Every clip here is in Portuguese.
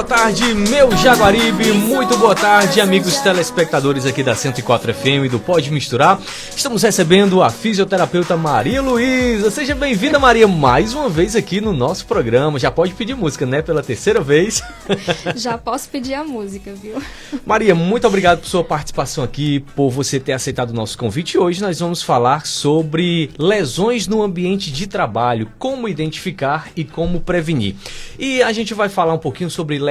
boa tarde, meu Jaguaribe, muito boa tarde, amigos telespectadores aqui da 104 FM do Pode Misturar. Estamos recebendo a fisioterapeuta Maria Luísa. Seja bem-vinda, Maria, mais uma vez aqui no nosso programa. Já pode pedir música, né? Pela terceira vez. Já posso pedir a música, viu? Maria, muito obrigado por sua participação aqui, por você ter aceitado o nosso convite. Hoje nós vamos falar sobre lesões no ambiente de trabalho, como identificar e como prevenir. E a gente vai falar um pouquinho sobre LER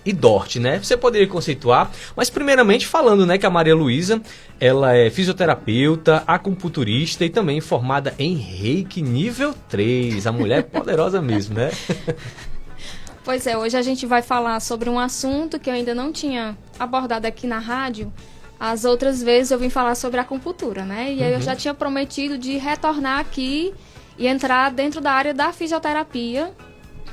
e DORT, né? Você poderia conceituar, mas primeiramente falando, né, que a Maria Luísa, ela é fisioterapeuta, acupunturista e também formada em Reiki nível 3. A mulher é poderosa mesmo, né? Pois é, hoje a gente vai falar sobre um assunto que eu ainda não tinha abordado aqui na rádio. As outras vezes eu vim falar sobre acupuntura, né? E aí eu já tinha prometido de retornar aqui e entrar dentro da área da fisioterapia.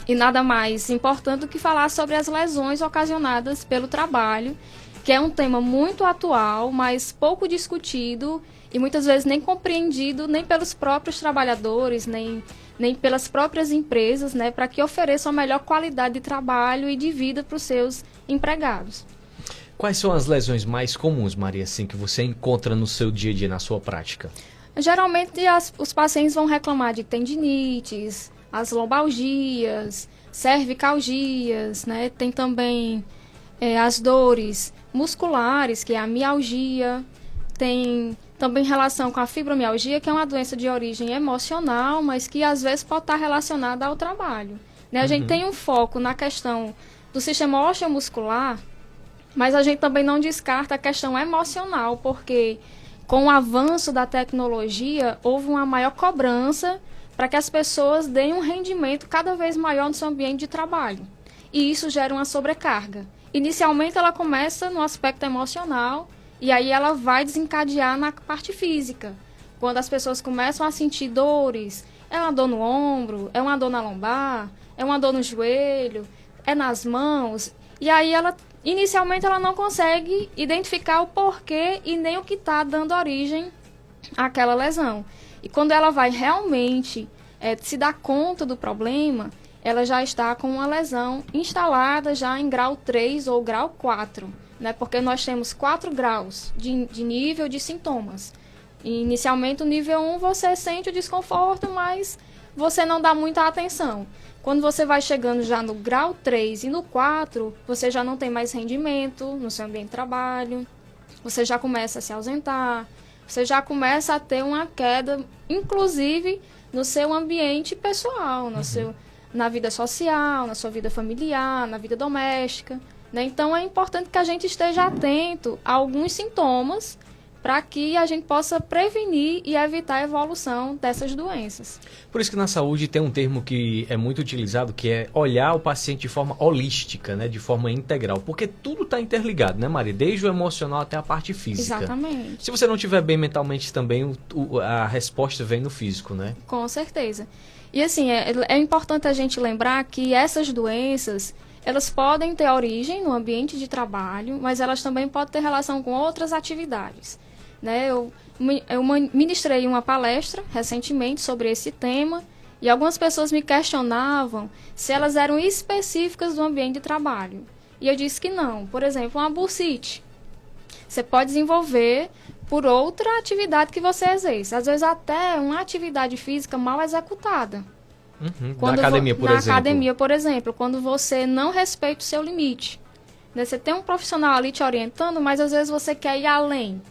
E nada mais importante do que falar sobre as lesões ocasionadas pelo trabalho, que é um tema muito atual, mas pouco discutido e muitas vezes nem compreendido nem pelos próprios trabalhadores, nem pelas próprias empresas, né, para que ofereçam a melhor qualidade de trabalho e de vida para os seus empregados. Quais são as lesões mais comuns, Maria, assim, que você encontra no seu dia a dia, na sua prática? Geralmente os pacientes vão reclamar de tendinites, as lombalgias, cervicalgias, né? Tem também as dores musculares, que é a mialgia. Tem também relação com a fibromialgia, que é uma doença de origem emocional, mas que às vezes pode estar relacionada ao trabalho, né? A gente tem um foco na questão do sistema osteomuscular, mas a gente também não descarta a questão emocional, porque com o avanço da tecnologia houve uma maior cobrança para que as pessoas deem um rendimento cada vez maior no seu ambiente de trabalho. E isso gera uma sobrecarga. Inicialmente ela começa no aspecto emocional e aí ela vai desencadear na parte física. Quando as pessoas começam a sentir dores, é uma dor no ombro, é uma dor na lombar, é uma dor no joelho, é nas mãos. E aí inicialmente ela não consegue identificar o porquê e nem o que está dando origem àquela lesão. E quando ela vai realmente se dar conta do problema, ela já está com uma lesão instalada já em grau 3 ou grau 4, né? Porque nós temos 4 graus de nível de sintomas. E inicialmente, o nível 1 você sente o desconforto, mas você não dá muita atenção. Quando você vai chegando já no grau 3 e no 4, você já não tem mais rendimento no seu ambiente de trabalho, você já começa a se ausentar, você já começa a ter uma queda, inclusive no seu ambiente pessoal, na vida social, na sua vida familiar, na vida doméstica, né? Então é importante que a gente esteja atento a alguns sintomas para que a gente possa prevenir e evitar a evolução dessas doenças. Por isso que na saúde tem um termo que é muito utilizado, que é olhar o paciente de forma holística, né? De forma integral, porque tudo está interligado, né, Maria? Desde o emocional até a parte física. Exatamente. Se você não estiver bem mentalmente também, a resposta vem no físico, né? Com certeza. E assim, é importante a gente lembrar que essas doenças, elas podem ter origem no ambiente de trabalho, mas elas também podem ter relação com outras atividades, né? Eu ministrei uma palestra recentemente sobre esse tema e algumas pessoas me questionavam se elas eram específicas do ambiente de trabalho. E eu disse que não. Por exemplo, uma bursite. Você pode desenvolver por outra atividade que você exerce. Às vezes até uma atividade física mal executada. Na academia, por exemplo. Na academia, por exemplo, quando você não respeita o seu limite. Né? Você tem um profissional ali te orientando, mas às vezes você quer ir além.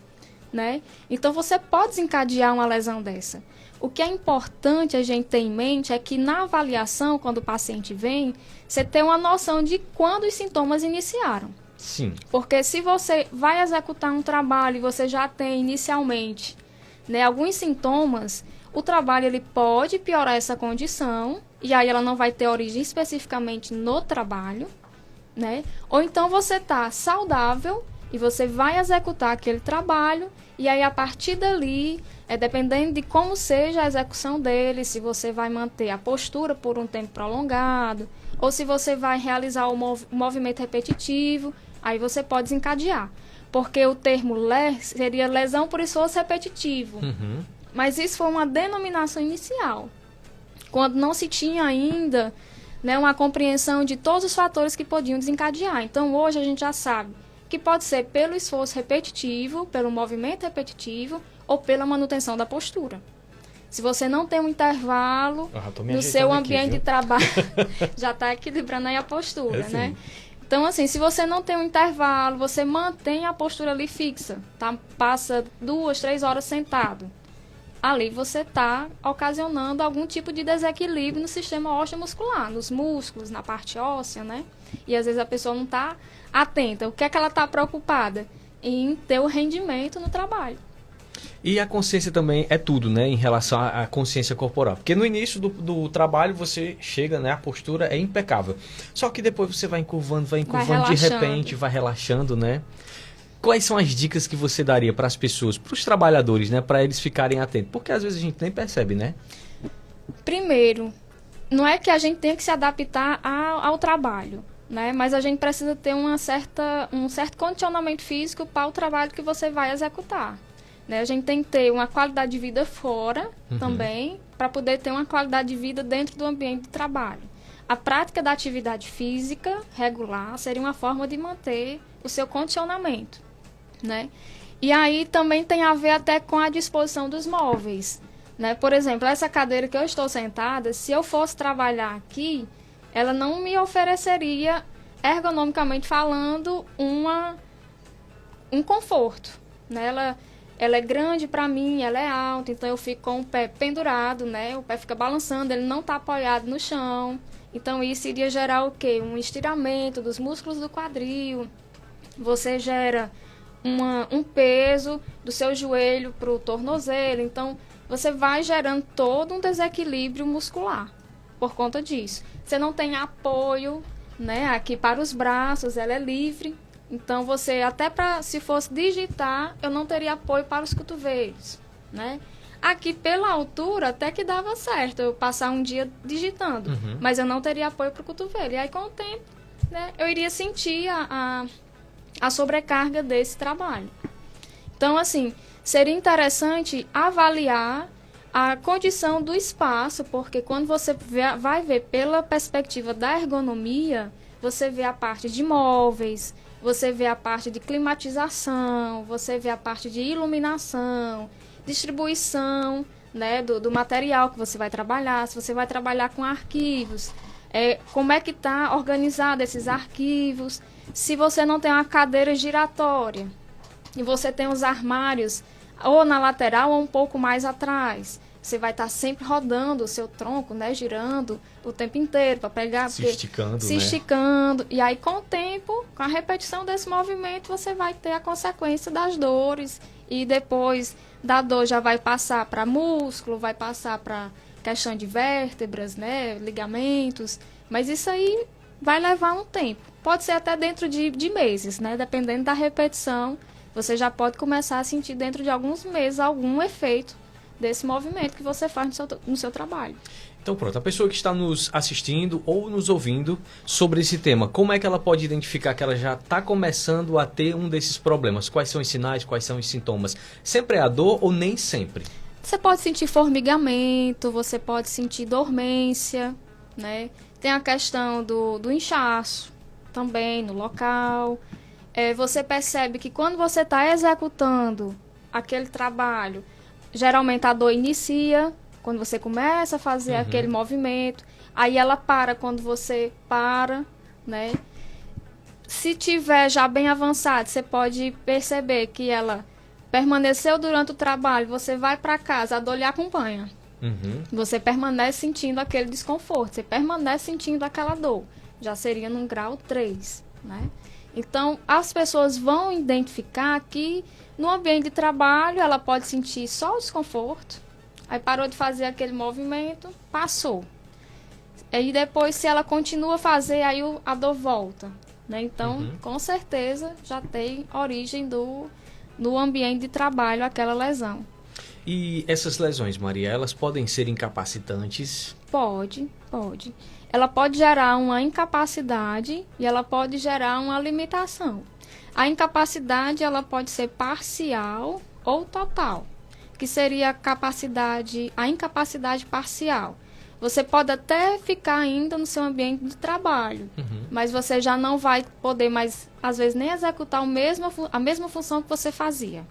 Né? Então você pode desencadear uma lesão dessa. O que é importante a gente ter em mente é que na avaliação, quando o paciente vem, você tem uma noção de quando os sintomas iniciaram. Sim. Porque se você vai executar um trabalho e você já tem inicialmente, né, alguns sintomas, o trabalho ele pode piorar essa condição e aí ela não vai ter origem especificamente no trabalho, né? Ou então você está saudável e você vai executar aquele trabalho e aí a partir dali, dependendo de como seja a execução dele, se você vai manter a postura por um tempo prolongado ou se você vai realizar o movimento repetitivo, aí você pode desencadear. Porque o termo LER seria lesão por esforço repetitivo. Mas isso foi uma denominação inicial. Quando não se tinha ainda né, uma compreensão de todos os fatores que podiam desencadear. Então, hoje a gente já sabe que pode ser pelo esforço repetitivo, pelo movimento repetitivo ou pela manutenção da postura. Se você não tem um intervalo no seu ambiente de trabalho, já está equilibrando aí a postura, né? Então, assim, se você não tem um intervalo, você mantém a postura ali fixa, tá? Passa 2, 3 horas sentado. Ali você está ocasionando algum tipo de desequilíbrio no sistema ósseo-muscular, nos músculos, na parte óssea, né? E às vezes a pessoa não está atenta. O que é que ela está preocupada? Em ter o rendimento no trabalho. E a consciência também é tudo, né, em relação à consciência corporal. Porque no início do trabalho você chega, né, a postura é impecável. Só que depois você vai encurvando, de repente vai relaxando, né? Quais são as dicas que você daria para as pessoas, para os trabalhadores, né, para eles ficarem atentos? Porque às vezes a gente nem percebe, né? Primeiro, não é que a gente tenha que se adaptar ao trabalho, né? Mas a gente precisa ter um certo condicionamento físico para o trabalho que você vai executar. Né? A gente tem que ter uma qualidade de vida fora também, para poder ter uma qualidade de vida dentro do ambiente de trabalho. A prática da atividade física regular seria uma forma de manter o seu condicionamento, né? E aí também tem a ver até com a disposição dos móveis, né? Por exemplo, essa cadeira que eu estou sentada, se eu fosse trabalhar aqui, ela não me ofereceria, ergonomicamente falando, um conforto, né? Ela é grande para mim, ela é alta, então eu fico com o pé pendurado, né? O pé fica balançando, ele não está apoiado no chão. Então isso iria gerar o quê? Um estiramento dos músculos do quadril. Você gera um peso do seu joelho para o tornozelo. Então você vai gerando todo um desequilíbrio muscular por conta disso. Você não tem apoio, né? Aqui para os braços, ela é livre. Então, você, até se fosse digitar, eu não teria apoio para os cotovelos, né? Aqui, pela altura, até que dava certo eu passar um dia digitando, mas eu não teria apoio para o cotovelo. E aí, com o tempo, né, eu iria sentir a sobrecarga desse trabalho. Então, assim, seria interessante avaliar a condição do espaço, porque quando você vai ver pela perspectiva da ergonomia, você vê a parte de móveis, você vê a parte de climatização, você vê a parte de iluminação, distribuição, né, do material que você vai trabalhar, se você vai trabalhar com arquivos, como é que está organizado esses arquivos, se você não tem uma cadeira giratória e você tem os armários ou na lateral ou um pouco mais atrás. Você vai estar sempre rodando o seu tronco, né, girando o tempo inteiro para pegar... Se esticando, se esticando. E aí, com o tempo, com a repetição desse movimento, você vai ter a consequência das dores. E depois da dor já vai passar para músculo, vai passar para questão de vértebras, né, ligamentos. Mas isso aí vai levar um tempo. Pode ser até dentro de meses, né, dependendo da repetição. Você já pode começar a sentir dentro de alguns meses algum efeito desse movimento que você faz no seu trabalho. Então pronto, a pessoa que está nos assistindo ou nos ouvindo sobre esse tema, como é que ela pode identificar que ela já está começando a ter um desses problemas? Quais são os sinais, quais são os sintomas? Sempre é a dor ou nem sempre? Você pode sentir formigamento, você pode sentir dormência, né? Tem a questão do inchaço também no local. Você percebe que quando você está executando aquele trabalho, geralmente a dor inicia quando você começa a fazer aquele movimento, aí ela para quando você para, né? Se tiver já bem avançado, você pode perceber que ela permaneceu durante o trabalho, você vai para casa, a dor lhe acompanha. Você permanece sentindo aquele desconforto, você permanece sentindo aquela dor. Já seria num grau 3, né? Então, as pessoas vão identificar que no ambiente de trabalho ela pode sentir só o desconforto, aí parou de fazer aquele movimento, passou. E depois, se ela continua a fazer, aí a dor volta, né? Então, com certeza, já tem origem do ambiente de trabalho aquela lesão. E essas lesões, Maria, elas podem ser incapacitantes? Pode. Ela pode gerar uma incapacidade e ela pode gerar uma limitação. A incapacidade ela pode ser parcial ou total, que seria a incapacidade parcial. Você pode até ficar ainda no seu ambiente de trabalho, mas você já não vai poder mais, às vezes, nem executar a mesma função que você fazia.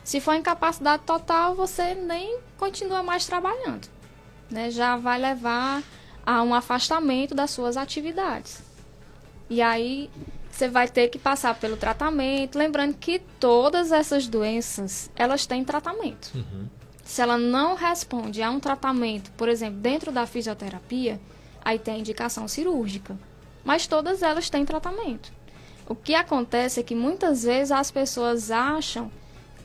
Se for incapacidade total, você nem continua mais trabalhando, né? Já vai levar a um afastamento das suas atividades. E aí, você vai ter que passar pelo tratamento, lembrando que todas essas doenças, elas têm tratamento. Se ela não responde a um tratamento, por exemplo, dentro da fisioterapia, aí tem a indicação cirúrgica. Mas todas elas têm tratamento. O que acontece é que muitas vezes as pessoas acham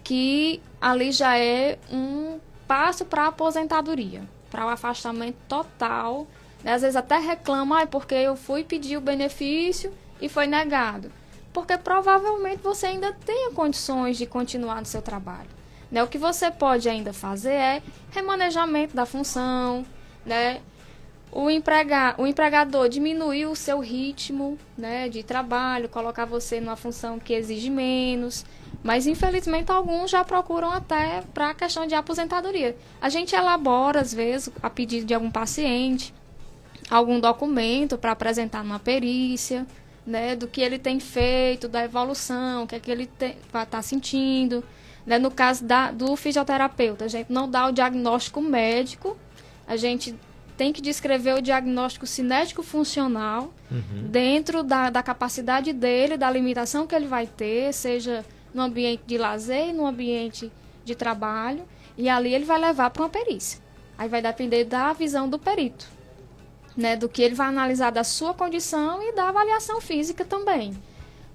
que ali já é um passo para a aposentadoria, para o afastamento total. Às vezes até reclamam, porque eu fui pedir o benefício e foi negado. Porque provavelmente você ainda tem condições de continuar no seu trabalho. Né? O que você pode ainda fazer é remanejamento da função, né? O empregador diminuir o seu ritmo, né, de trabalho, colocar você numa função que exige menos, mas infelizmente alguns já procuram até para a questão de aposentadoria. A gente elabora, às vezes, a pedido de algum paciente, algum documento para apresentar numa perícia, né, do que ele tem feito, da evolução, o que é que ele vai estar sentindo. Né? No caso do fisioterapeuta, a gente não dá o diagnóstico médico, a gente tem que descrever o diagnóstico cinético-funcional dentro da capacidade dele, da limitação que ele vai ter, seja no ambiente de lazer e no ambiente de trabalho, e ali ele vai levar para uma perícia. Aí vai depender da visão do perito, né? Do que ele vai analisar da sua condição e da avaliação física também.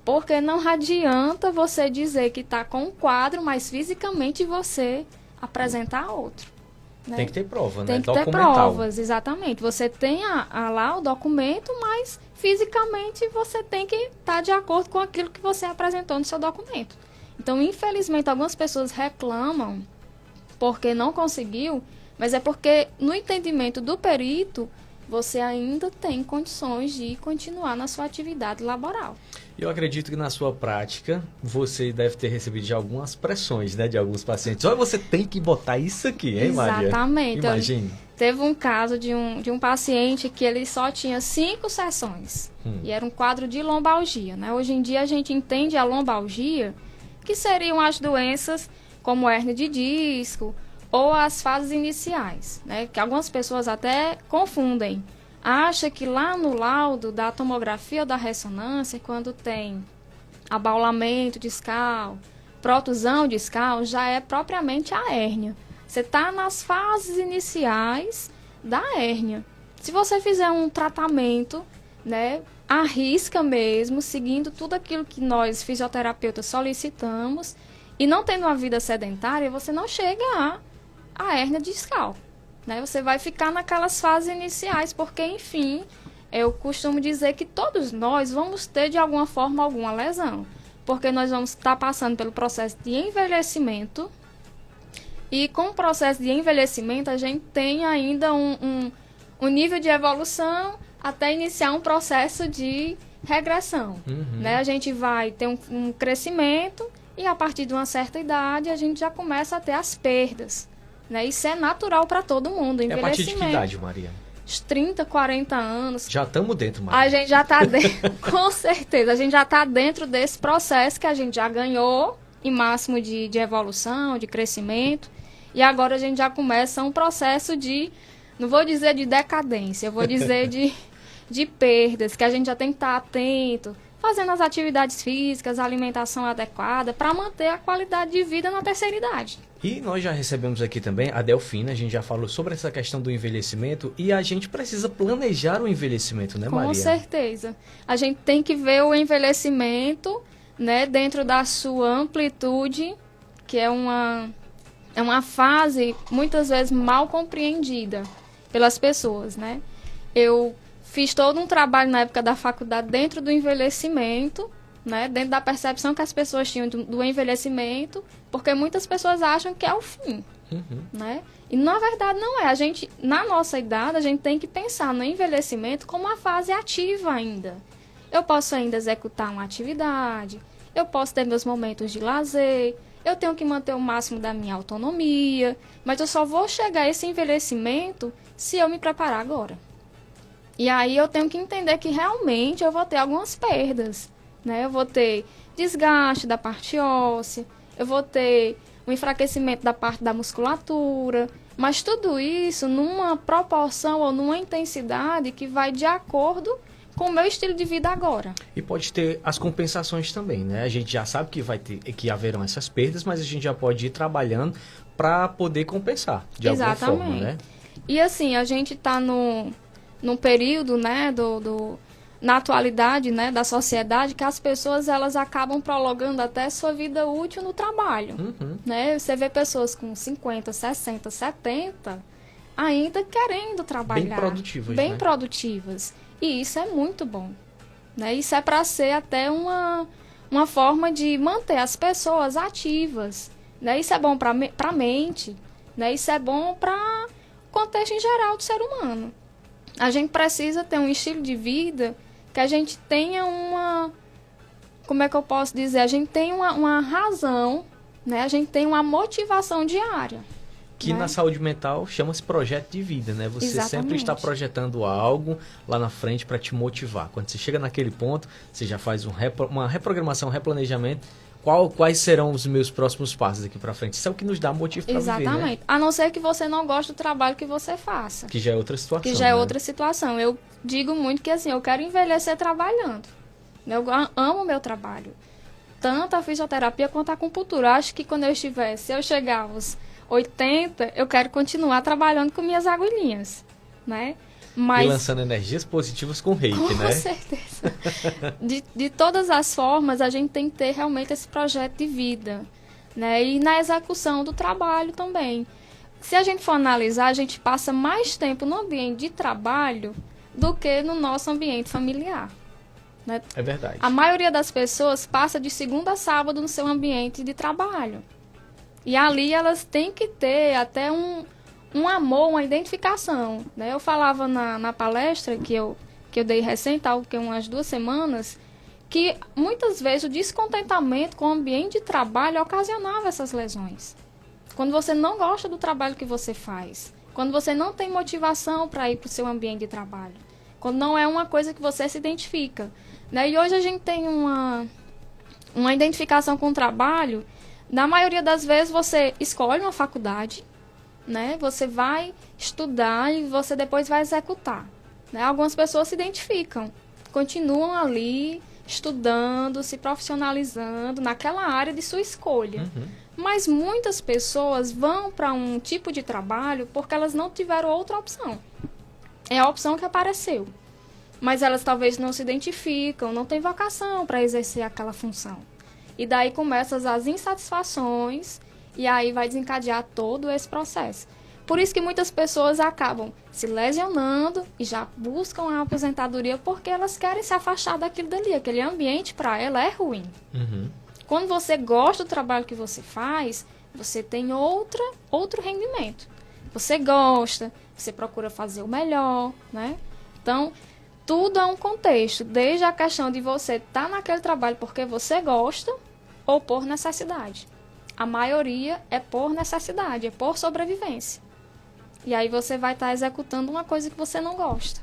Porque não adianta você dizer que está com um quadro, mas fisicamente você apresentar outro. Né? Tem que ter prova, né? Tem que ter provas, exatamente. Você tem lá o documento, mas fisicamente você tem que estar de acordo com aquilo que você apresentou no seu documento. Então, infelizmente, algumas pessoas reclamam porque não conseguiu, mas é porque no entendimento do perito, você ainda tem condições de continuar na sua atividade laboral. Eu acredito que na sua prática, você deve ter recebido já algumas pressões, né, de alguns pacientes. Olha, você tem que botar isso aqui, hein, Maria? Exatamente. Imagine. Teve um caso de um paciente que ele só tinha 5 sessões. E era um quadro de lombalgia, né? Hoje em dia a gente entende a lombalgia, que seriam as doenças como hérnia de disco ou as fases iniciais, né? Que algumas pessoas até confundem. Acha que lá no laudo da tomografia ou da ressonância, quando tem abaulamento discal, protusão discal, já é propriamente a hérnia. Você está nas fases iniciais da hérnia. Se você fizer um tratamento, né, arrisca mesmo, seguindo tudo aquilo que nós fisioterapeutas solicitamos, e não tendo uma vida sedentária, você não chega à hérnia discal. Né? Você vai ficar naquelas fases iniciais, porque, enfim, eu costumo dizer que todos nós vamos ter, de alguma forma, alguma lesão. Porque nós vamos estar passando pelo processo de envelhecimento, e com o processo de envelhecimento, a gente tem ainda um nível de evolução até iniciar um processo de regressão. Né? A gente vai ter um crescimento, e a partir de uma certa idade, a gente já começa a ter as perdas. Né? Isso é natural para todo mundo. É a partir de que idade, Maria? 30, 40 anos. Já estamos dentro, Maria. A gente já está dentro, com certeza. A gente já está dentro desse processo que a gente já ganhou em máximo de evolução, de crescimento. E agora a gente já começa um processo de, não vou dizer de decadência, eu vou dizer de perdas, que a gente já tem que estar atento, fazendo as atividades físicas, a alimentação adequada, para manter a qualidade de vida na terceira idade. E nós já recebemos aqui também a Delfina, a gente já falou sobre essa questão do envelhecimento, e a gente precisa planejar o envelhecimento, né, Maria? Com certeza. A gente tem que ver o envelhecimento, né, dentro da sua amplitude, que é uma fase muitas vezes mal compreendida pelas pessoas, né? Eu fiz todo um trabalho na época da faculdade dentro do envelhecimento, né? Dentro da percepção que as pessoas tinham do envelhecimento, porque muitas pessoas acham que é o fim, né? E na verdade não é. A gente, na nossa idade, a gente tem que pensar no envelhecimento como uma fase ativa ainda. Eu posso ainda executar uma atividade, eu posso ter meus momentos de lazer, eu tenho que manter o máximo da minha autonomia, mas eu só vou chegar a esse envelhecimento se eu me preparar agora. E aí eu tenho que entender que realmente eu vou ter algumas perdas, né? Eu vou ter desgaste da parte óssea, eu vou ter um enfraquecimento da parte da musculatura, mas tudo isso numa proporção ou numa intensidade que vai de acordo com o meu estilo de vida agora. E pode ter as compensações também, né? A gente já sabe que haverão essas perdas, mas a gente já pode ir trabalhando para poder compensar de alguma forma, né? E assim, a gente está num período, né, na atualidade, né, da sociedade, que as pessoas elas acabam prolongando até sua vida útil no trabalho. Né? Você vê pessoas com 50, 60, 70 ainda querendo trabalhar. Bem produtivas, Bem né? produtivas. E isso é muito bom. Né? Isso é para ser até uma forma de manter as pessoas ativas. Né? Isso é bom para a mente. Né? Isso é bom para o contexto em geral do ser humano. A gente precisa ter um estilo de vida que a gente tenha como é que eu posso dizer? A gente tem uma razão, né? A gente tem uma motivação diária. Que né? Na saúde mental chama-se projeto de vida, né? Você Exatamente. sempre está projetando algo lá na frente para te motivar. Quando você chega naquele ponto, você já faz uma reprogramação, um replanejamento. Quais serão os meus próximos passos aqui para frente? Isso é o que nos dá motivo para viver, né? Exatamente. A não ser que você não goste do trabalho que você faça. Que já é outra situação. Que já é né? outra situação. Eu digo muito que assim, eu quero envelhecer trabalhando. Eu amo o meu trabalho. Tanto a fisioterapia quanto a acupuntura. Eu acho que quando se eu chegar aos 80, eu quero continuar trabalhando com minhas agulhinhas, né? Mas, e lançando energias positivas com reiki, né? Com certeza. De todas as formas, a gente tem que ter realmente esse projeto de vida, né? E na execução do trabalho também. Se a gente for analisar, a gente passa mais tempo no ambiente de trabalho do que no nosso ambiente familiar. Né? É verdade. A maioria das pessoas passa de segunda a sábado no seu ambiente de trabalho. E ali elas têm que ter até um amor, uma identificação. Né? Eu falava na palestra que eu dei recente, há umas 2 semanas, que muitas vezes o descontentamento com o ambiente de trabalho ocasionava essas lesões. Quando você não gosta do trabalho que você faz, quando você não tem motivação para ir para o seu ambiente de trabalho, quando não é uma coisa que você se identifica. Né? E hoje a gente tem uma identificação com o trabalho. Na maioria das vezes você escolhe uma faculdade, né? Você vai estudar e você depois vai executar. Né? Algumas pessoas se identificam, continuam ali estudando, se profissionalizando naquela área de sua escolha. Mas muitas pessoas vão para um tipo de trabalho porque elas não tiveram outra opção. É a opção que apareceu. Mas elas talvez não se identificam, não têm vocação para exercer aquela função. E daí começam as insatisfações e aí vai desencadear todo esse processo. Por isso que muitas pessoas acabam se lesionando e já buscam a aposentadoria porque elas querem se afastar daquilo dali. Aquele ambiente para ela é ruim. Quando você gosta do trabalho que você faz, você tem outro rendimento. Você gosta, você procura fazer o melhor, né? Então, tudo é um contexto, desde a questão de você estar naquele trabalho porque você gosta ou por necessidade. A maioria é por necessidade, é por sobrevivência. E aí você vai estar executando uma coisa que você não gosta.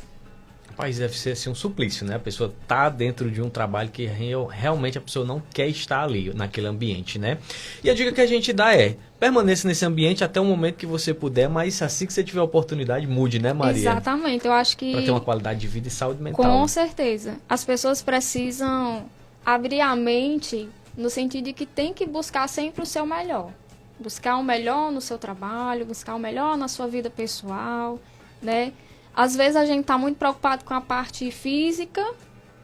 Rapaz, deve ser assim um suplício, né? A pessoa tá dentro de um trabalho que realmente a pessoa não quer estar ali, naquele ambiente, né? E a dica que a gente dá é, permaneça nesse ambiente até o momento que você puder, mas assim que você tiver a oportunidade, mude, né, Maria? Exatamente, eu acho que... Para ter uma qualidade de vida e saúde mental. Com certeza. As pessoas precisam abrir a mente no sentido de que tem que buscar sempre o seu melhor. Buscar o melhor no seu trabalho, buscar o melhor na sua vida pessoal, né? Às vezes a gente está muito preocupado com a parte física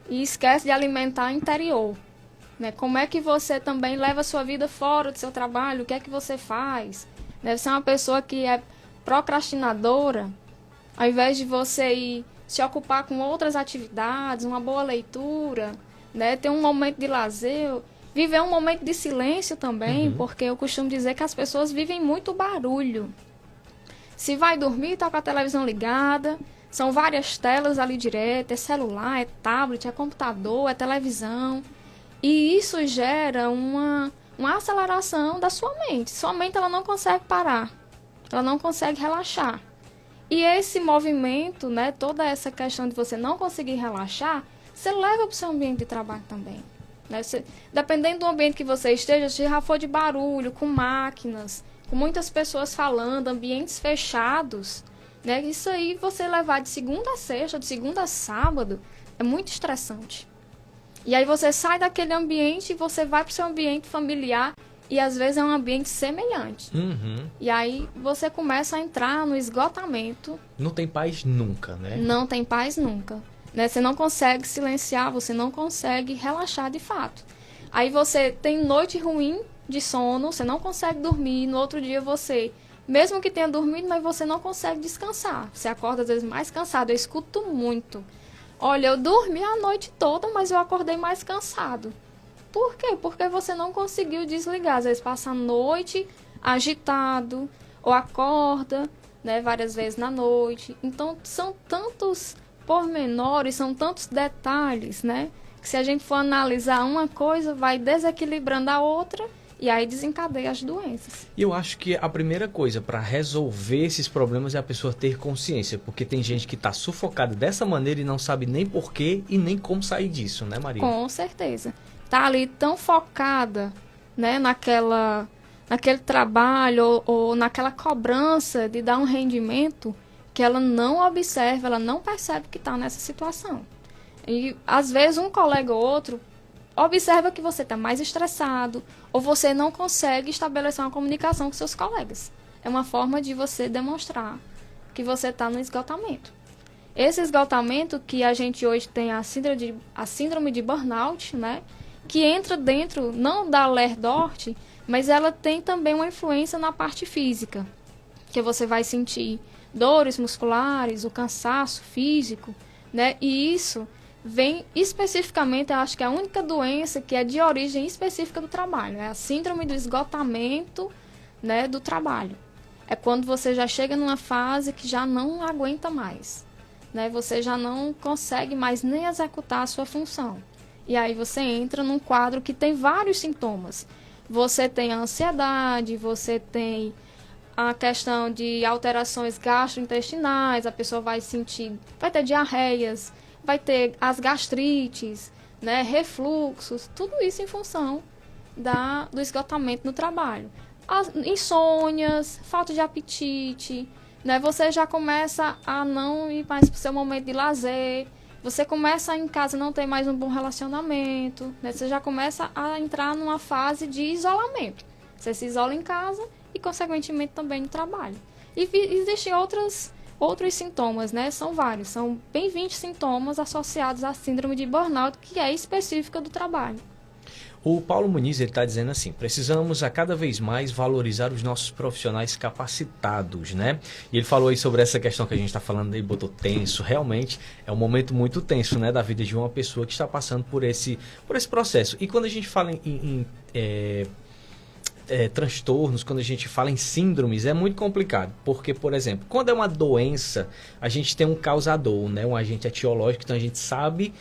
e esquece de alimentar o interior. Né? Como é que você também leva a sua vida fora do seu trabalho? O que é que você faz? Deve ser uma pessoa que é procrastinadora, ao invés de você ir se ocupar com outras atividades, uma boa leitura, né? Ter um momento de lazer, viver um momento de silêncio também, porque eu costumo dizer que as pessoas vivem muito barulho. Se vai dormir, está com a televisão ligada, são várias telas ali direto, é celular, é tablet, é computador, é televisão. E isso gera uma uma aceleração da sua mente. Sua mente ela não consegue parar, ela não consegue relaxar. E esse movimento, né, toda essa questão de você não conseguir relaxar, você leva para o seu ambiente de trabalho também. Né? Dependendo do ambiente que você esteja, se já for de barulho, com máquinas, com muitas pessoas falando, ambientes fechados, né, isso aí você levar de segunda a sexta, de segunda a sábado, é muito estressante. E aí você sai daquele ambiente e você vai para o seu ambiente familiar e às vezes é um ambiente semelhante. E aí você começa a entrar no esgotamento. Não tem paz nunca, né? Não tem paz nunca. Né? Você não consegue silenciar, você não consegue relaxar de fato. Aí você tem noite ruim de sono, você não consegue dormir, no outro dia você, mesmo que tenha dormido, mas você não consegue descansar. Você acorda às vezes mais cansado, eu escuto muito. Olha, eu dormi a noite toda, mas eu acordei mais cansado. Por quê? Porque você não conseguiu desligar. Às vezes passa a noite agitado, ou acorda, né, várias vezes na noite. Então, são tantos pormenores, são tantos detalhes, né, que se a gente for analisar uma coisa, vai desequilibrando a outra e aí desencadeia as doenças. E eu acho que a primeira coisa para resolver esses problemas é a pessoa ter consciência, porque tem gente que está sufocada dessa maneira e não sabe nem porquê e nem como sair disso, né, Maria? Com certeza. Tá ali tão focada, né, naquele trabalho ou naquela cobrança de dar um rendimento que ela não observa, ela não percebe que está nessa situação. E às vezes um colega ou outro observa que você está mais estressado ou você não consegue estabelecer uma comunicação com seus colegas. É uma forma de você demonstrar que você está no esgotamento. Esse esgotamento que a gente hoje tem a síndrome de burnout, né? Que entra dentro, não da Lerdort, mas ela tem também uma influência na parte física, que você vai sentir dores musculares, o cansaço físico, né? E isso vem especificamente, eu acho que é a única doença que é de origem específica do trabalho, é a síndrome do esgotamento, né, do trabalho. É quando você já chega numa fase que já não aguenta mais, né? Você já não consegue mais nem executar a sua função. E aí você entra num quadro que tem vários sintomas. Você tem a ansiedade, você tem a questão de alterações gastrointestinais, a pessoa vai ter diarreias, vai ter as gastrites, né, refluxos, tudo isso em função do esgotamento no trabalho. As insônias, falta de apetite, né, você já começa a não ir mais para o seu momento de lazer, você começa em casa a não ter mais um bom relacionamento, né, você já começa a entrar numa fase de isolamento. Você se isola em casa e, consequentemente, também no trabalho. E existem outros sintomas, né? São vários, são bem 20 sintomas associados à síndrome de burnout, que é específica do trabalho. O Paulo Muniz está dizendo assim: precisamos a cada vez mais valorizar os nossos profissionais capacitados, né? E ele falou aí sobre essa questão que a gente está falando, ele botou tenso. Realmente é um momento muito tenso, né, da vida de uma pessoa que está passando por esse processo. E quando a gente fala em transtornos, quando a gente fala em síndromes, é muito complicado, porque, por exemplo, quando é uma doença, a gente tem um causador, né, um agente etiológico, então a gente sabe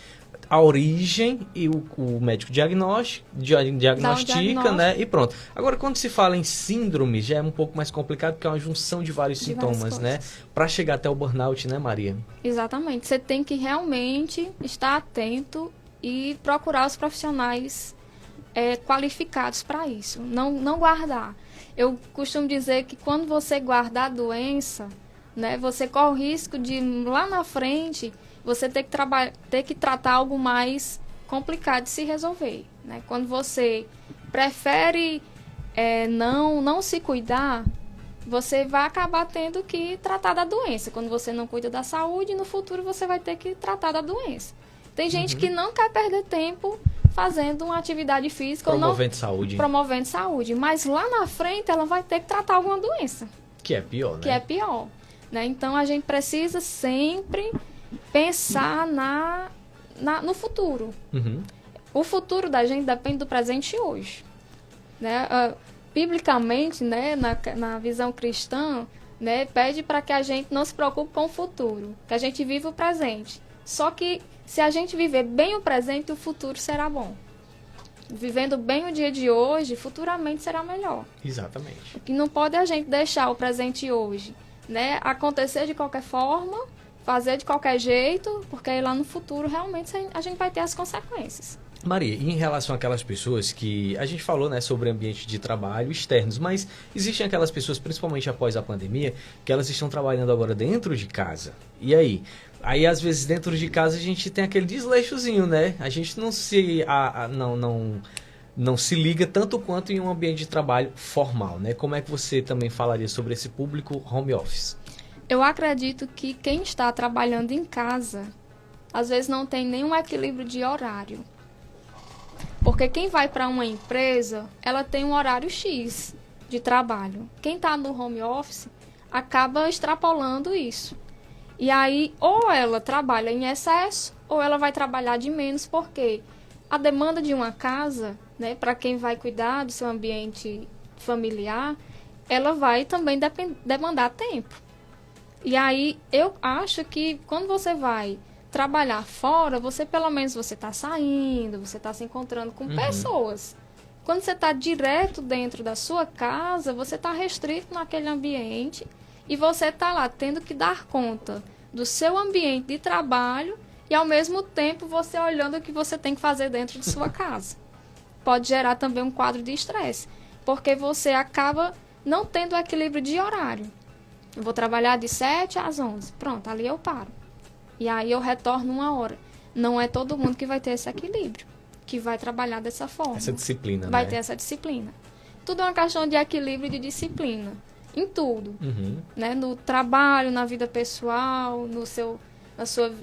a origem e o médico diagnostica, né, e pronto. Agora, quando se fala em síndrome, já é um pouco mais complicado, porque é uma junção de vários sintomas, né, para chegar até o burnout, né, Maria? Exatamente, você tem que realmente estar atento e procurar os profissionais qualificados para isso, não guardar. Eu costumo dizer que quando você guardar a doença, né, você corre o risco de lá na frente você ter que tratar algo mais complicado de se resolver, né? Quando você prefere não se cuidar, você vai acabar tendo que tratar da doença. Quando você não cuida da saúde, no futuro você vai ter que tratar da doença. Tem gente que não quer perder tempo fazendo uma atividade física promovendo saúde, mas lá na frente ela vai ter que tratar alguma doença. Que é pior, né? Que é pior, né? Então a gente precisa sempre pensar no futuro. O futuro da gente depende do presente hoje, né? Biblicamente, né, na visão cristã, né, pede para que a gente não se preocupe com o futuro, que a gente viva o presente. Só que se a gente viver bem o presente, o futuro será bom. vivendo bem o dia de hoje, futuramente será melhor. Exatamente. O que não pode é a gente deixar o presente hoje, né, acontecer de qualquer forma, fazer de qualquer jeito, porque aí lá no futuro realmente a gente vai ter as consequências. Maria, e em relação àquelas pessoas que a gente falou, né, sobre ambiente de trabalho externos, mas existem aquelas pessoas, principalmente após a pandemia, que elas estão trabalhando agora dentro de casa. E aí? Aí, às vezes, dentro de casa a gente tem aquele desleixozinho, né? A gente não se, não se liga tanto quanto em um ambiente de trabalho formal, né? Como é que você também falaria sobre esse público home office? Eu acredito que quem está trabalhando em casa, às vezes não tem nenhum equilíbrio de horário. Porque quem vai para uma empresa, ela tem um horário X de trabalho. Quem está no home office acaba extrapolando isso. E aí, ou ela trabalha em excesso, ou ela vai trabalhar de menos, porque a demanda de uma casa, né, para quem vai cuidar do seu ambiente familiar, ela vai também demandar tempo. E aí, eu acho que quando você vai trabalhar fora, você pelo menos você está saindo, você está se encontrando com pessoas. Quando você está direto dentro da sua casa, você está restrito naquele ambiente e você está lá tendo que dar conta do seu ambiente de trabalho e ao mesmo tempo você olhando o que você tem que fazer dentro de sua casa. Pode gerar também um quadro de estresse, porque você acaba não tendo equilíbrio de horário. Eu vou trabalhar de 7 às 11, pronto, ali eu paro. E aí eu retorno 1 hora. Não é todo mundo que vai ter esse equilíbrio, que vai trabalhar dessa forma. Essa disciplina, vai né? ter essa disciplina. Tudo é uma questão de equilíbrio e de disciplina. Em tudo. Né? No trabalho, na vida pessoal,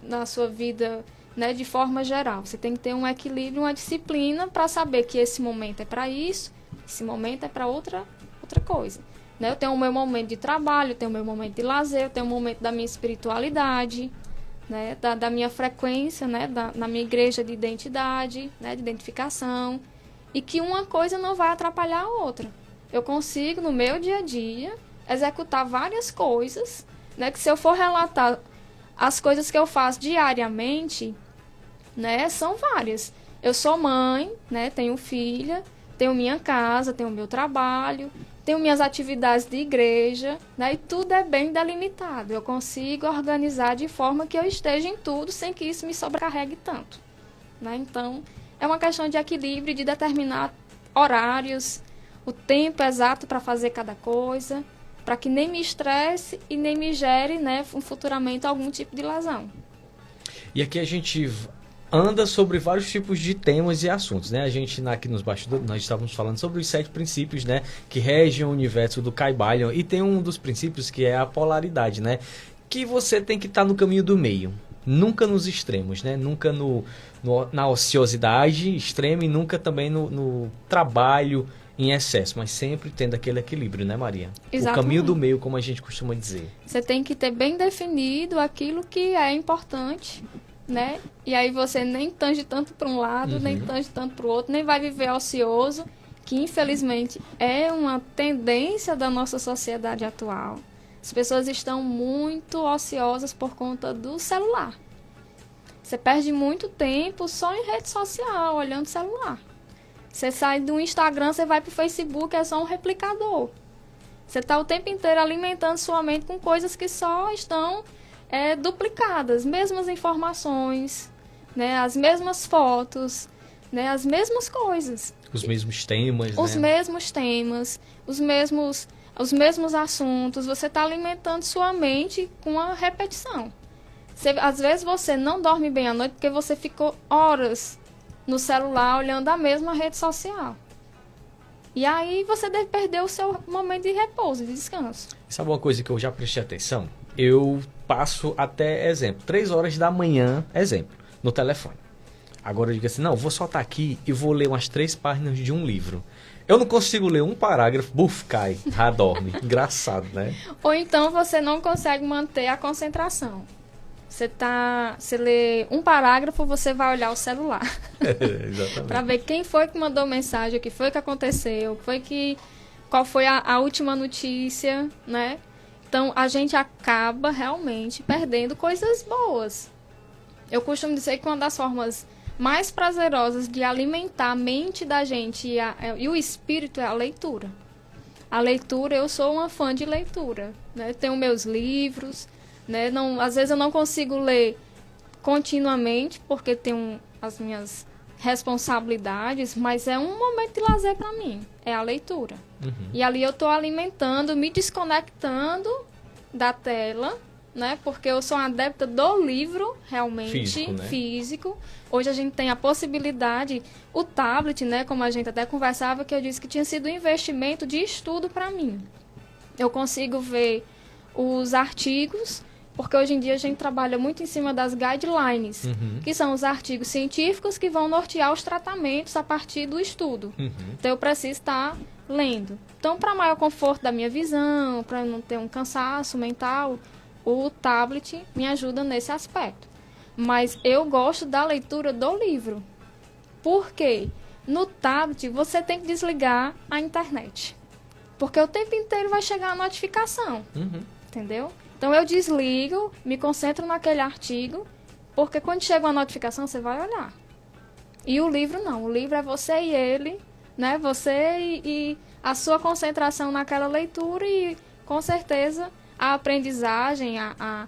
na sua vida, né? De forma geral. Você tem que ter um equilíbrio, uma disciplina para saber que esse momento é para isso, esse momento é para outra coisa. Né? Eu tenho o meu momento de trabalho, eu tenho o meu momento de lazer, eu tenho o momento da minha espiritualidade, né? Da minha frequência, né? Na minha igreja de identidade, né? De identificação. E que uma coisa não vai atrapalhar a outra. Eu consigo, no meu dia a dia, executar várias coisas, né? Que se eu for relatar as coisas que eu faço diariamente, né? São várias. Eu sou mãe, né? Tenho filha, tenho minha casa, tenho meu trabalho, tenho minhas atividades de igreja, né? E tudo é bem delimitado. Eu consigo organizar de forma que eu esteja em tudo sem que isso me sobrecarregue tanto, né? Então, é uma questão de equilíbrio, de determinar horários, o tempo exato para fazer cada coisa, para que nem me estresse e nem me gere, né, futuramente algum tipo de lesão. E aqui a gente anda sobre vários tipos de temas e assuntos, né? A gente aqui nos bastidores, nós estávamos falando sobre os 7 princípios, né, que regem o universo do Kybalion, e tem um dos princípios que é a polaridade, né? Que você tem que estar no caminho do meio, nunca nos extremos, né? Nunca na ociosidade extrema e nunca também no trabalho em excesso, mas sempre tendo aquele equilíbrio, né, Maria? Exatamente. O caminho do meio, como a gente costuma dizer. Você tem que ter bem definido aquilo que é importante, né? E aí você nem tange tanto para um lado, nem tange tanto para o outro, nem vai viver ocioso, que infelizmente é uma tendência da nossa sociedade atual. As pessoas estão muito ociosas por conta do celular. Você perde muito tempo só em rede social, olhando o celular. Você sai do Instagram, você vai para o Facebook, é só um replicador. Você está o tempo inteiro alimentando sua mente com coisas que só estão duplicadas. Mesmas informações, né? As mesmas fotos, né? As mesmas coisas. Os mesmos temas, Os mesmos temas, os mesmos assuntos. Você está alimentando sua mente com a repetição. Às vezes você não dorme bem à noite porque você ficou horas no celular olhando a mesma rede social. E aí você deve perder o seu momento de repouso, de descanso. Sabe uma coisa que eu já prestei atenção? Eu passo até, exemplo, 3 horas da manhã, exemplo, no telefone. Agora eu digo assim, não, vou só estar aqui e vou ler umas 3 páginas de um livro. Eu não consigo ler um parágrafo, cai, já dorme. Engraçado, né? Ou então você não consegue manter a concentração. Você lê um parágrafo, você vai olhar o celular. Exatamente. Para ver quem foi que mandou mensagem, o que foi que aconteceu, qual foi a última notícia, né? Então, a gente acaba realmente perdendo coisas boas. Eu costumo dizer que uma das formas mais prazerosas de alimentar a mente da gente e o espírito é a leitura. A leitura, eu sou uma fã de leitura, né? Tenho meus livros, né? Às vezes eu não consigo ler continuamente, porque tenho as minhas responsabilidades, mas é um momento de lazer para mim, é a leitura. E ali eu estou alimentando, me desconectando da tela, né? Porque eu sou uma adepta do livro, realmente, físico. Hoje a gente tem a possibilidade, o tablet, né? Como a gente até conversava, que eu disse que tinha sido um investimento de estudo para mim. Eu consigo ver os artigos, porque hoje em dia a gente trabalha muito em cima das guidelines, que são os artigos científicos que vão nortear os tratamentos a partir do estudo. Então eu preciso estar lendo. Então, para maior conforto da minha visão, para não ter um cansaço mental, o tablet me ajuda nesse aspecto. Mas eu gosto da leitura do livro. Por quê? No tablet você tem que desligar a internet. Porque o tempo inteiro vai chegar a notificação. Entendeu? Então eu desligo, me concentro naquele artigo, porque quando chega uma notificação você vai olhar. E o livro não. O livro é você e ele, né? Você e a sua concentração naquela leitura e, com certeza, a aprendizagem, a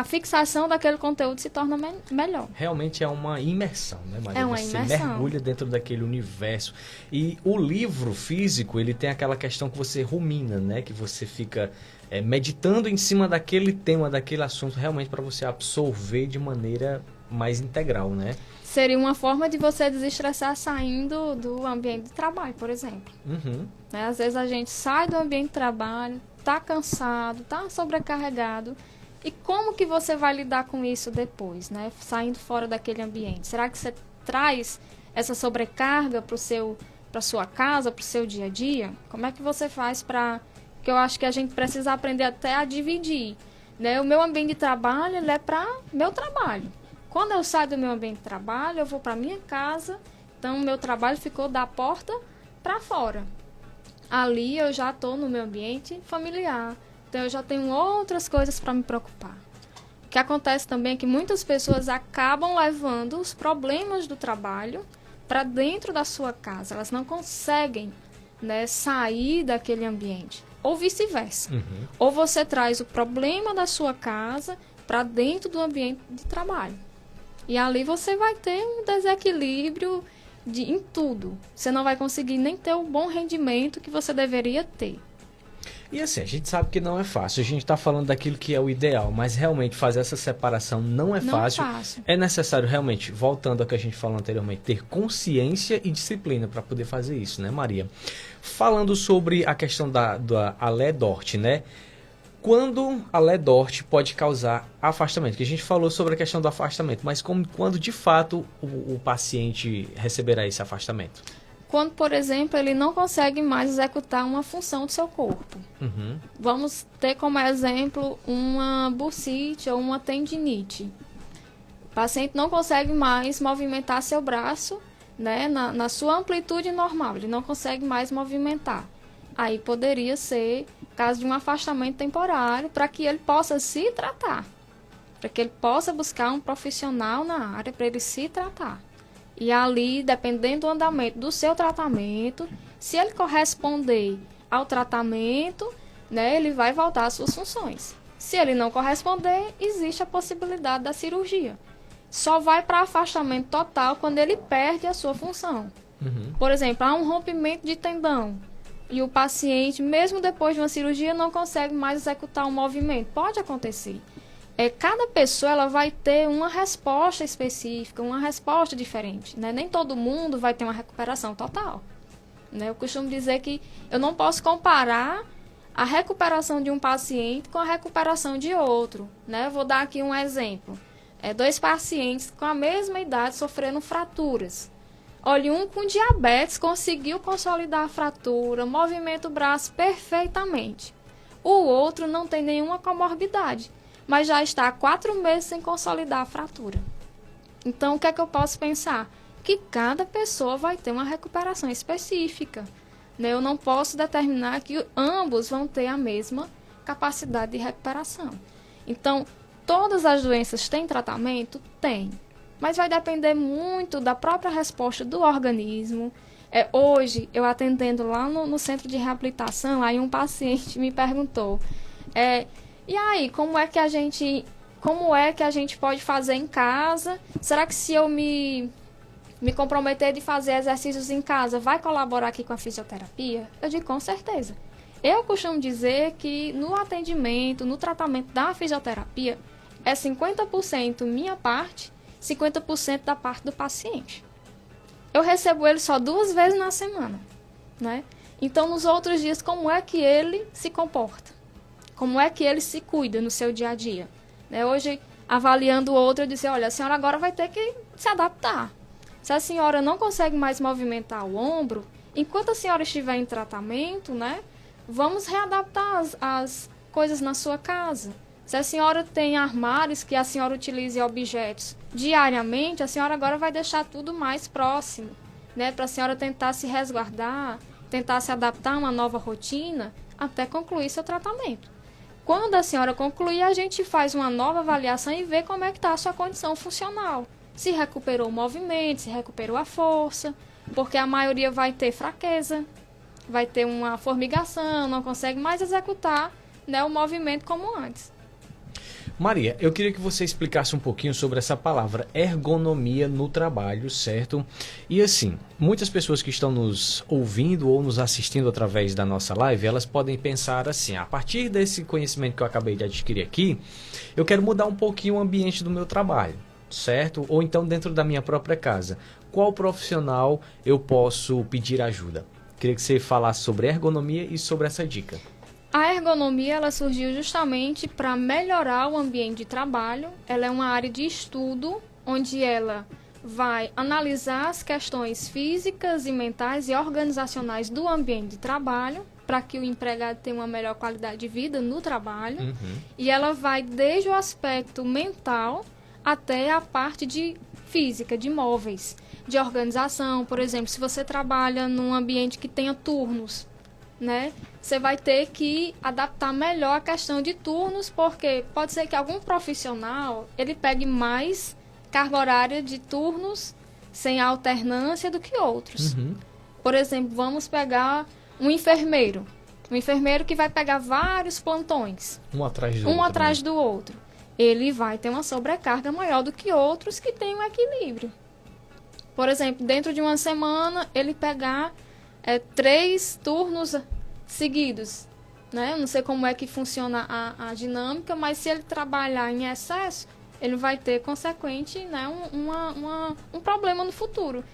fixação daquele conteúdo se torna melhor. Realmente é uma imersão, né, Maria? É uma Você imersão. mergulha dentro daquele universo. E o livro físico, ele tem aquela questão que você rumina, né? Que você fica meditando em cima daquele tema, daquele assunto, realmente para você absorver de maneira mais integral, né? Seria uma forma de você desestressar saindo do ambiente de trabalho, por exemplo. Né? Às vezes a gente sai do ambiente de trabalho, tá cansado, tá sobrecarregado. E como que você vai lidar com isso depois, né? Saindo fora daquele ambiente? Será que você traz essa sobrecarga para sua casa, para o seu dia a dia? Como é que você faz para... Que eu acho que a gente precisa aprender até a dividir, né? O meu ambiente de trabalho, ele é para meu trabalho. Quando eu saio do meu ambiente de trabalho, eu vou para minha casa. Então, o meu trabalho ficou da porta para fora. Ali eu já estou no meu ambiente familiar. Então, eu já tenho outras coisas para me preocupar. O que acontece também é que muitas pessoas acabam levando os problemas do trabalho para dentro da sua casa. Elas não conseguem, né, sair daquele ambiente. Ou vice-versa. Ou você traz o problema da sua casa para dentro do ambiente de trabalho. E ali você vai ter um desequilíbrio em tudo. Você não vai conseguir nem ter o bom rendimento que você deveria ter. E assim, a gente sabe que não é fácil. A gente está falando daquilo que é o ideal, mas realmente fazer essa separação não é fácil. É necessário realmente, voltando ao que a gente falou anteriormente, ter consciência e disciplina para poder fazer isso, né, Maria? Falando sobre a questão da Alé-Dort, né? Quando a Alé-Dort pode causar afastamento? Que a gente falou sobre a questão do afastamento, mas quando de fato o paciente receberá esse afastamento? Quando, por exemplo, ele não consegue mais executar uma função do seu corpo. Vamos ter como exemplo uma bursite ou uma tendinite. O paciente não consegue mais movimentar seu braço, né, na sua amplitude normal. Ele não consegue mais movimentar. Aí poderia ser caso de um afastamento temporário para que ele possa se tratar. Para que ele possa buscar um profissional na área para ele se tratar. E ali, dependendo do andamento do seu tratamento, se ele corresponder ao tratamento, né, ele vai voltar às suas funções. Se ele não corresponder, existe a possibilidade da cirurgia. Só vai para afastamento total quando ele perde a sua função. Por exemplo, há um rompimento de tendão e o paciente, mesmo depois de uma cirurgia, não consegue mais executar um movimento. Pode acontecer. Cada pessoa ela vai ter uma resposta específica, uma resposta diferente, né? Nem todo mundo vai ter uma recuperação total, né? Eu costumo dizer que eu não posso comparar a recuperação de um paciente com a recuperação de outro, né? Eu vou dar aqui um exemplo. 2 pacientes com a mesma idade sofrendo fraturas. Olha, um com diabetes conseguiu consolidar a fratura, movimenta o braço perfeitamente. O outro não tem nenhuma comorbidade, mas já está há 4 meses sem consolidar a fratura. Então, o que é que eu posso pensar? Que cada pessoa vai ter uma recuperação específica, né? Eu não posso determinar que ambos vão ter a mesma capacidade de recuperação. Então, todas as doenças têm tratamento? Tem. Mas vai depender muito da própria resposta do organismo. Hoje, eu atendendo lá no centro de reabilitação, aí um paciente me perguntou, e aí, como é que a gente pode fazer em casa? Será que se eu me comprometer de fazer exercícios em casa, vai colaborar aqui com a fisioterapia? Eu digo, com certeza. Eu costumo dizer que no atendimento, no tratamento da fisioterapia, é 50% minha parte, 50% da parte do paciente. Eu recebo ele só 2 vezes na semana, né? Então, nos outros dias, como é que ele se comporta? Como é que ele se cuida no seu dia a dia? Né? Hoje, avaliando o outro, eu disse, olha, a senhora agora vai ter que se adaptar. Se a senhora não consegue mais movimentar o ombro, enquanto a senhora estiver em tratamento, né, vamos readaptar as coisas na sua casa. Se a senhora tem armários que a senhora utilize objetos diariamente, a senhora agora vai deixar tudo mais próximo, né, para a senhora tentar se resguardar, tentar se adaptar a uma nova rotina até concluir seu tratamento. Quando a senhora concluir, a gente faz uma nova avaliação e vê como é que está a sua condição funcional. Se recuperou o movimento, se recuperou a força, porque a maioria vai ter fraqueza, vai ter uma formigação, não consegue mais executar, né, o movimento como antes. Maria, eu queria que você explicasse um pouquinho sobre essa palavra ergonomia no trabalho, certo? E assim, muitas pessoas que estão nos ouvindo ou nos assistindo através da nossa live, elas podem pensar assim, a partir desse conhecimento que eu acabei de adquirir aqui, eu quero mudar um pouquinho o ambiente do meu trabalho, certo? Ou então dentro da minha própria casa. Qual profissional eu posso pedir ajuda? Queria que você falasse sobre ergonomia e sobre essa dica. A ergonomia ela surgiu justamente para melhorar o ambiente de trabalho. Ela é uma área de estudo onde ela vai analisar as questões físicas e mentais e organizacionais do ambiente de trabalho para que o empregado tenha uma melhor qualidade de vida no trabalho. E ela vai desde o aspecto mental até a parte de física, de móveis, de organização. Por exemplo, se você trabalha num ambiente que tenha turnos, né? Você vai ter que adaptar melhor a questão de turnos, porque pode ser que algum profissional ele pegue mais carga horária de turnos sem alternância do que outros. Por exemplo, vamos pegar um enfermeiro que vai pegar vários plantões, um atrás do outro. Ele vai ter uma sobrecarga maior do que outros que têm um equilíbrio. Por exemplo, dentro de uma semana, ele pegar 3 turnos seguidos, né? Eu não sei como é que funciona a dinâmica, mas se ele trabalhar em excesso, ele vai ter, consequente, né, um problema no futuro.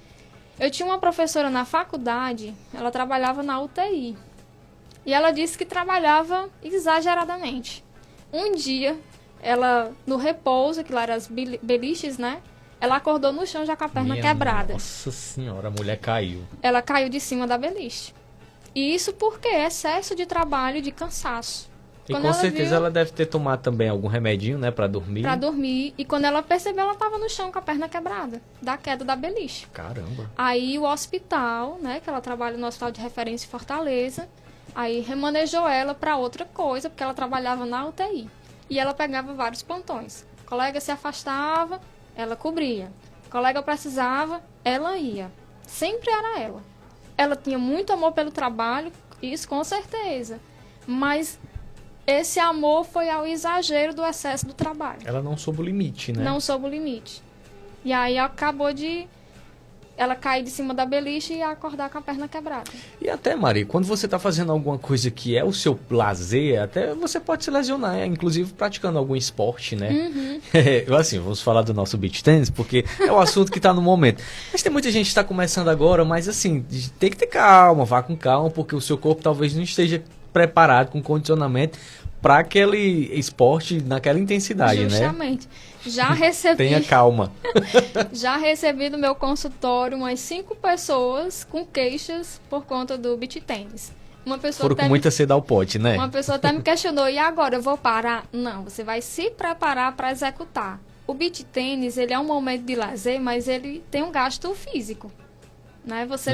Eu tinha uma professora na faculdade, ela trabalhava na UTI, e ela disse que trabalhava exageradamente. Um dia, ela, no repouso, que lá eram as beliches, né? Ela acordou no chão já com a perna quebrada. Nossa senhora, a mulher caiu. Ela caiu de cima da beliche. E isso porque é excesso de trabalho e de cansaço. E com certeza ela deve ter tomado também algum remedinho, né, pra dormir. Pra dormir. E quando ela percebeu, ela tava no chão com a perna quebrada, da queda da beliche. Caramba. Aí o hospital, né, que ela trabalha no hospital de referência em Fortaleza, aí remanejou ela pra outra coisa, porque ela trabalhava na UTI. E ela pegava vários plantões. O colega se afastava, ela cobria. O colega precisava, ela ia. Sempre era ela. Ela tinha muito amor pelo trabalho, isso com certeza. Mas esse amor foi ao exagero do excesso do trabalho. Ela não soube o limite, né? Não soube o limite. E aí acabou de ela cair de cima da beliche e acordar com a perna quebrada. E até, Maria, quando você está fazendo alguma coisa que é o seu lazer, até você pode se lesionar, inclusive praticando algum esporte, né? Assim, vamos falar do nosso beach tennis, porque é o assunto que está no momento. Mas tem muita gente que está começando agora, mas assim, tem que ter calma, vá com calma, porque o seu corpo talvez não esteja preparado com condicionamento para aquele esporte naquela intensidade, justamente, né? Já recebi. Tenha calma. Já recebi no meu consultório umas 5 pessoas com queixas por conta do beach tennis. Uma pessoa foram com muita sede ao pote, né? Uma pessoa até me questionou, e agora, eu vou parar? Não, você vai se preparar para executar. O beach tennis, ele é um momento de lazer, mas ele tem um gasto físico, né? Você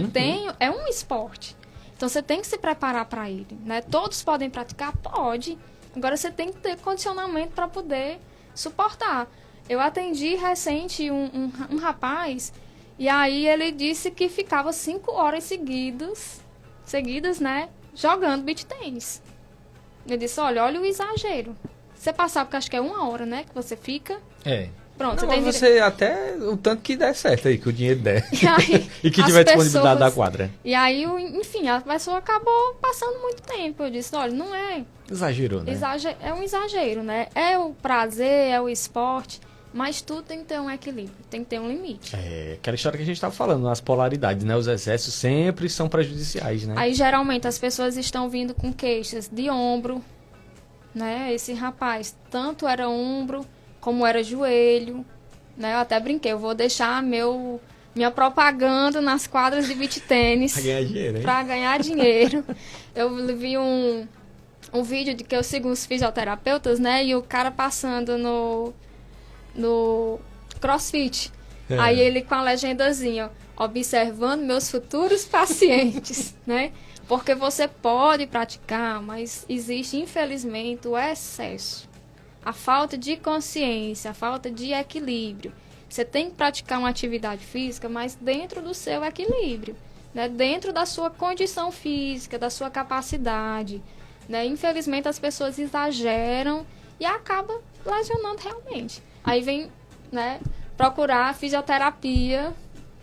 é um esporte. Então, você tem que se preparar para ele, né? Todos podem praticar? Pode. Agora, você tem que ter condicionamento para poder suportar. Eu atendi recente um rapaz, e aí ele disse que ficava 5 horas seguidas, né, jogando beach tênis. Eu disse, olha o exagero. Você passar, porque acho que é 1 hora, né, que você fica. Pronto, não, você até o tanto que der certo aí, que o dinheiro der. E, aí, e que tiver disponibilidade da quadra. E aí, enfim, a pessoa acabou passando muito tempo. Eu disse, olha, não é... Exagerou, né? É um exagero, né? É o prazer, é o esporte, mas tudo tem que ter um equilíbrio, tem que ter um limite. Aquela história que a gente estava falando, as polaridades, né? Os excessos sempre são prejudiciais, né? Aí, geralmente, as pessoas estão vindo com queixas de ombro, né? Esse rapaz, tanto era ombro... como era joelho, né? Eu até brinquei, eu vou deixar minha propaganda nas quadras de beach tênis. Pra ganhar dinheiro, hein? Pra ganhar dinheiro. Eu vi um vídeo de que eu sigo uns fisioterapeutas, né? E o cara passando no CrossFit. Aí ele com a legendazinha, observando meus futuros pacientes, né? Porque você pode praticar, mas existe, infelizmente, o excesso. A falta de consciência, a falta de equilíbrio. Você tem que praticar uma atividade física, mas dentro do seu equilíbrio, né? Dentro da sua condição física, da sua capacidade, né? Infelizmente, as pessoas exageram e acabam lesionando realmente. Aí vem, né, procurar fisioterapia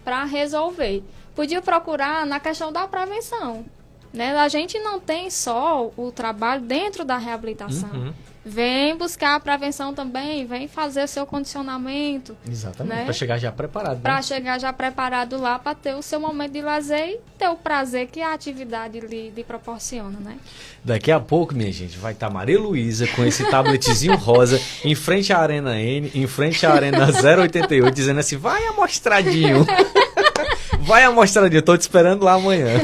para resolver. Podia procurar na questão da prevenção, né? A gente não tem só o trabalho dentro da reabilitação. Uhum. Vem buscar a prevenção também, vem fazer o seu condicionamento. Exatamente, né? Para chegar já preparado. Para né? chegar já preparado lá, para ter o seu momento de lazer e ter o prazer que a atividade lhe proporciona, né? Daqui a pouco, minha gente, vai estar Maria Luísa com esse tabletzinho rosa em frente à Arena N, em frente à Arena 088, dizendo assim, vai amostradinho. Vai amostradinho, eu tô te esperando lá amanhã.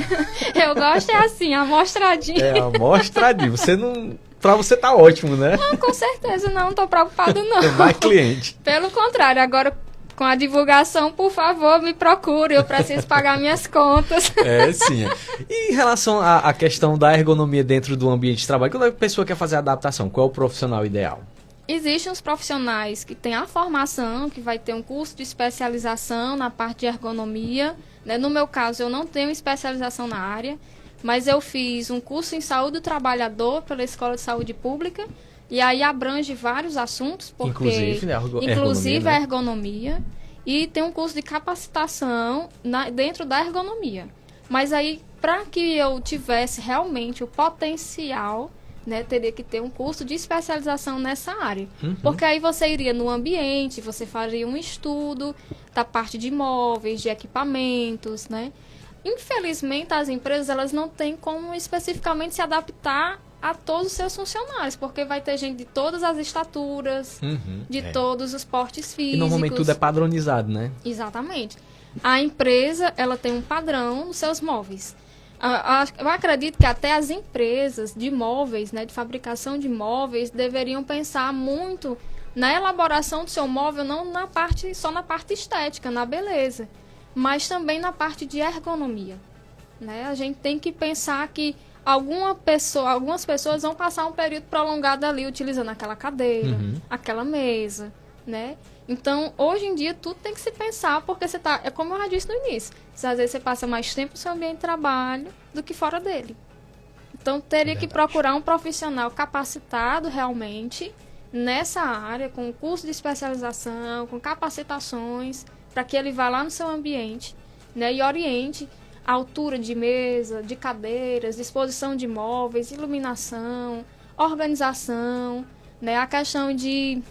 Eu gosto assim, amostradinho. Amostradinho, você não... Pra você tá ótimo, né? Não, com certeza, não tô preocupado não. Tem mais cliente. Pelo contrário, agora com a divulgação, por favor, me procure, eu preciso pagar minhas contas. Sim. E em relação à questão da ergonomia dentro do ambiente de trabalho, quando a pessoa quer fazer a adaptação, qual é o profissional ideal? Existem os profissionais que têm a formação, que vai ter um curso de especialização na parte de ergonomia, né? No meu caso, eu não tenho especialização na área, mas eu fiz um curso em saúde do trabalhador pela Escola de Saúde Pública, e aí abrange vários assuntos, porque inclusive a ergonomia, e tem um curso de capacitação dentro da ergonomia. Mas aí, para que eu tivesse realmente o potencial, né, teria que ter um curso de especialização nessa área. Uhum. Porque aí você iria no ambiente, você faria um estudo da parte de imóveis, de equipamentos, né? Infelizmente, as empresas elas não têm como especificamente se adaptar a todos os seus funcionários, porque vai ter gente de todas as estaturas, de todos os portes físicos. E normalmente tudo é padronizado, né? Exatamente. A empresa, ela tem um padrão nos seus móveis. Eu acredito que até as empresas de móveis, né, de fabricação de móveis, deveriam pensar muito na elaboração do seu móvel, não só na parte estética, na beleza, mas também na parte de ergonomia, né? A gente tem que pensar que algumas pessoas vão passar um período prolongado ali utilizando aquela cadeira, aquela mesa, né? Então, hoje em dia, tudo tem que se pensar, porque você é como eu já disse no início, às vezes você passa mais tempo no seu ambiente de trabalho do que fora dele. Então, teria que procurar um profissional capacitado realmente nessa área, com curso de especialização, com capacitações, para que ele vá lá no seu ambiente, né, e oriente a altura de mesa, de cadeiras, disposição de móveis, iluminação, organização, né, a questão de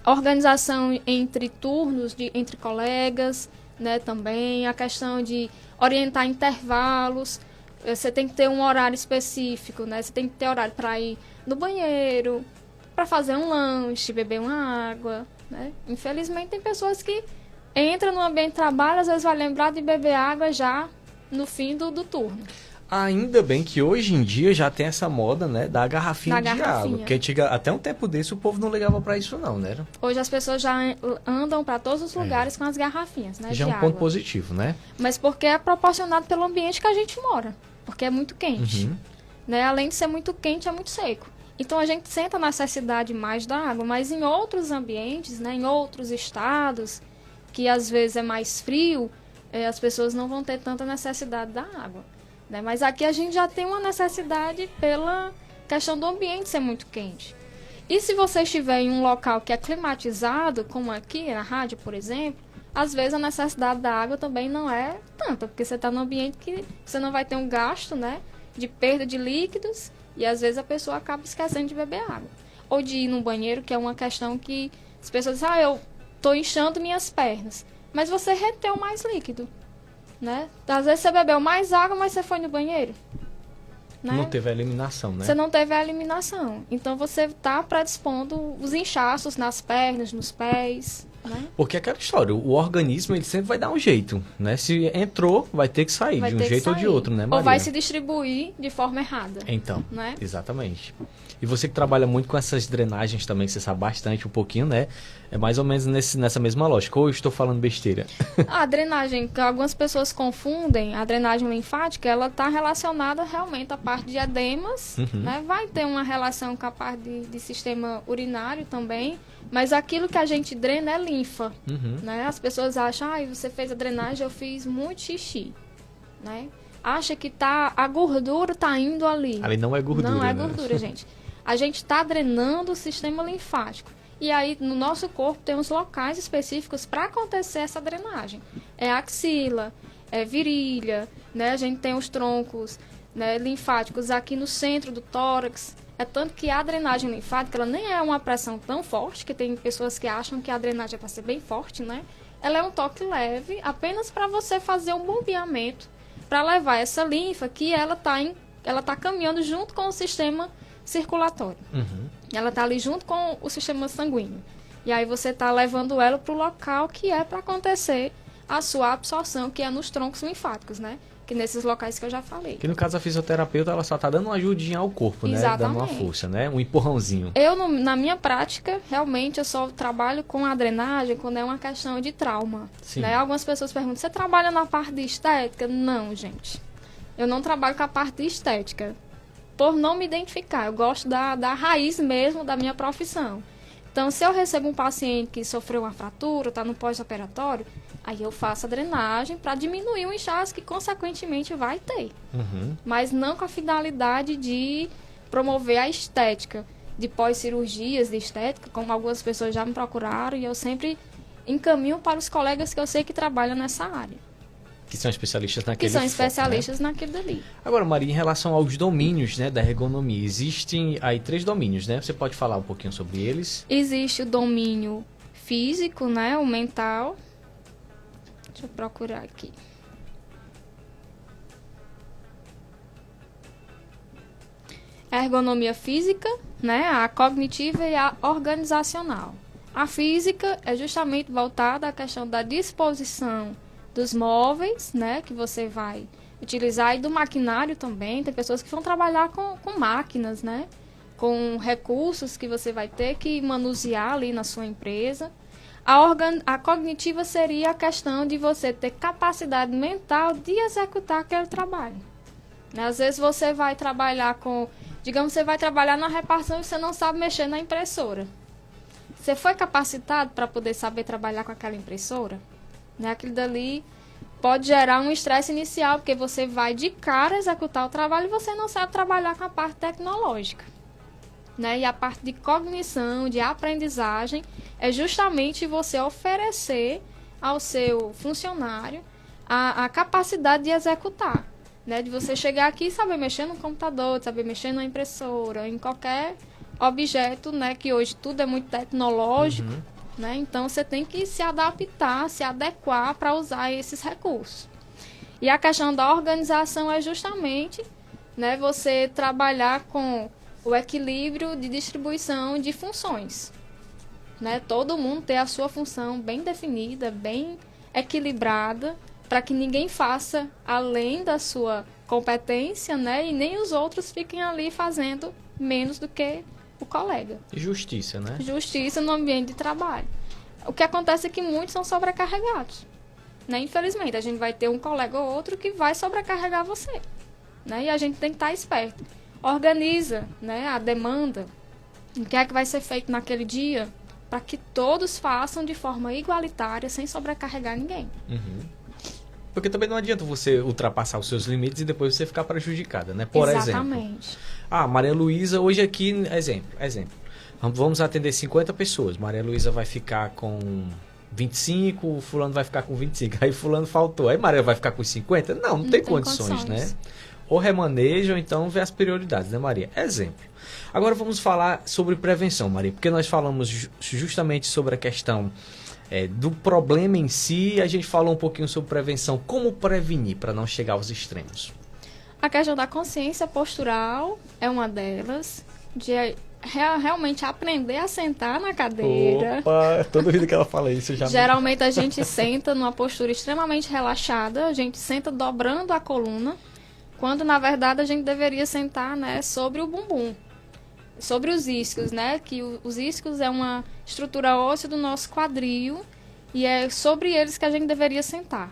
organização entre turnos, entre colegas, né, também, a questão de orientar intervalos. Você tem que ter um horário específico, né, você tem que ter horário para ir no banheiro, para fazer um lanche, beber uma água, né. Infelizmente, tem pessoas que entram no ambiente de trabalho, às vezes vai lembrar de beber água já no fim do turno. Ainda bem que hoje em dia já tem essa moda, né, da garrafinha de água. Porque até um tempo desse o povo não ligava para isso não, né? Hoje as pessoas já andam para todos os lugares com as garrafinhas, né, já de é um ponto positivo, né? Mas porque é proporcionado pelo ambiente que a gente mora. Porque é muito quente. Né? Além de ser muito quente, é muito seco. Então a gente sente a necessidade mais da água, mas em outros ambientes, né, em outros estados, que às vezes é mais frio, as pessoas não vão ter tanta necessidade da água, né? Mas aqui a gente já tem uma necessidade pela questão do ambiente ser muito quente. E se você estiver em um local que é climatizado, como aqui na rádio, por exemplo, às vezes a necessidade da água também não é tanta, porque você está num ambiente que você não vai ter um gasto, né, de perda de líquidos, e às vezes a pessoa acaba esquecendo de beber água. Ou de ir no banheiro, que é uma questão que as pessoas dizem, eu estou inchando minhas pernas. Mas você reteu mais líquido, né? Às vezes você bebeu mais água, mas você foi no banheiro. Né? Não teve a eliminação, né? Você não teve a eliminação. Então você está predispondo os inchaços nas pernas, nos pés, né? Porque é aquela história, o organismo ele sempre vai dar um jeito, né? Se entrou, vai ter que sair Vai de um ter que jeito ou de sair. outro, né, Maria? Ou vai se distribuir de forma errada. Então, né? exatamente. E você que trabalha muito com essas drenagens também, que você sabe bastante um pouquinho, né? É mais ou menos nessa mesma lógica. Ou eu estou falando besteira? A drenagem, que algumas pessoas confundem, a drenagem linfática, ela está relacionada realmente à parte de edemas, né? Vai ter uma relação com a parte de sistema urinário também, mas aquilo que a gente drena é linfa, né? As pessoas acham, você fez a drenagem, eu fiz muito xixi, né? Acha que a gordura tá indo ali. Ali não é gordura, Não é né? gordura, gente. A gente está drenando o sistema linfático. E aí, no nosso corpo, tem uns locais específicos para acontecer essa drenagem. É axila, é virilha, né? A gente tem os troncos, né, linfáticos aqui no centro do tórax. É tanto que a drenagem linfática, ela nem é uma pressão tão forte, que tem pessoas que acham que a drenagem é para ser bem forte, né? Ela é um toque leve, apenas para você fazer um bombeamento, para levar essa linfa que ela tá caminhando junto com o sistema circulatório. Ela está ali junto com o sistema sanguíneo. E aí você está levando ela para o local que é para acontecer a sua absorção, que é nos troncos linfáticos, né? Que nesses locais que eu já falei. Que no caso a fisioterapeuta, ela só tá dando uma ajudinha ao corpo, né? Exatamente. Dando uma força, né? Um empurrãozinho. Na minha prática, realmente eu só trabalho com a drenagem quando é uma questão de trauma. Sim. Né? Algumas pessoas perguntam, você trabalha na parte de estética? Não, gente. Eu não trabalho com a parte de estética. Por não me identificar. Eu gosto da raiz mesmo da minha profissão. Então, se eu recebo um paciente que sofreu uma fratura, está no pós-operatório, aí eu faço a drenagem para diminuir o inchaço que, consequentemente, vai ter. Mas não com a finalidade de promover a estética, de pós-cirurgias de estética, como algumas pessoas já me procuraram, e eu sempre encaminho para os colegas que eu sei que trabalham nessa área. Que são especialistas naquele Que são foco, especialistas né? naquilo dali. Agora, Maria, em relação aos domínios, né, da ergonomia, existem aí 3 domínios, né? Você pode falar um pouquinho sobre eles? Existe o domínio físico, né, o mental. Deixa eu procurar aqui. A ergonomia física, né, a cognitiva e a organizacional. A física é justamente voltada à questão da disposição dos móveis, né, que você vai utilizar, e do maquinário também. Tem pessoas que vão trabalhar com máquinas, né, com recursos que você vai ter que manusear ali na sua empresa. A cognitiva seria a questão de você ter capacidade mental de executar aquele trabalho. Né? Às vezes você vai trabalhar você vai trabalhar na repartição e você não sabe mexer na impressora. Você foi capacitado para poder saber trabalhar com aquela impressora? Né? Aquilo dali pode gerar um estresse inicial, porque você vai de cara executar o trabalho e você não sabe trabalhar com a parte tecnológica. Né? E a parte de cognição, de aprendizagem, é justamente você oferecer ao seu funcionário a capacidade de executar. Né? De você chegar aqui e saber mexer no computador, de saber mexer na impressora, em qualquer objeto, né? Que hoje tudo é muito tecnológico. Né? Então, você tem que se adaptar, se adequar para usar esses recursos. E a questão da organização é justamente, né, você trabalhar com o equilíbrio de distribuição de funções. Né? Todo mundo ter a sua função bem definida, bem equilibrada, para que ninguém faça além da sua competência, né? E nem os outros fiquem ali fazendo menos do que o colega. Justiça, né? Justiça no ambiente de trabalho. O que acontece é que muitos são sobrecarregados. Né? Infelizmente, a gente vai ter um colega ou outro que vai sobrecarregar você. Né? E a gente tem que estar esperto. organiza, né, a demanda, o que é que vai ser feito naquele dia, para que todos façam de forma igualitária, sem sobrecarregar ninguém. Porque também não adianta você ultrapassar os seus limites e depois você ficar prejudicada, né? Por Exatamente. exemplo, Maria Luísa, hoje aqui, exemplo, vamos atender 50 pessoas, Maria Luísa vai ficar com 25, fulano vai ficar com 25, aí fulano faltou, aí Maria vai ficar com 50? Não tem condições, né? Ou remaneja, ou então vê as prioridades, né, Maria? Exemplo. Agora vamos falar sobre prevenção, Maria, porque nós falamos justamente sobre a questão do problema em si, a gente falou um pouquinho sobre prevenção, como prevenir para não chegar aos extremos. A questão da consciência postural é uma delas, de realmente aprender a sentar na cadeira. Opa, toda vida que ela fala isso já. Geralmente a gente senta numa postura extremamente relaxada, a gente senta dobrando a coluna, quando na verdade a gente deveria sentar, né, sobre o bumbum, sobre os isquios, né, que os isquios é uma estrutura óssea do nosso quadril e é sobre eles que a gente deveria sentar.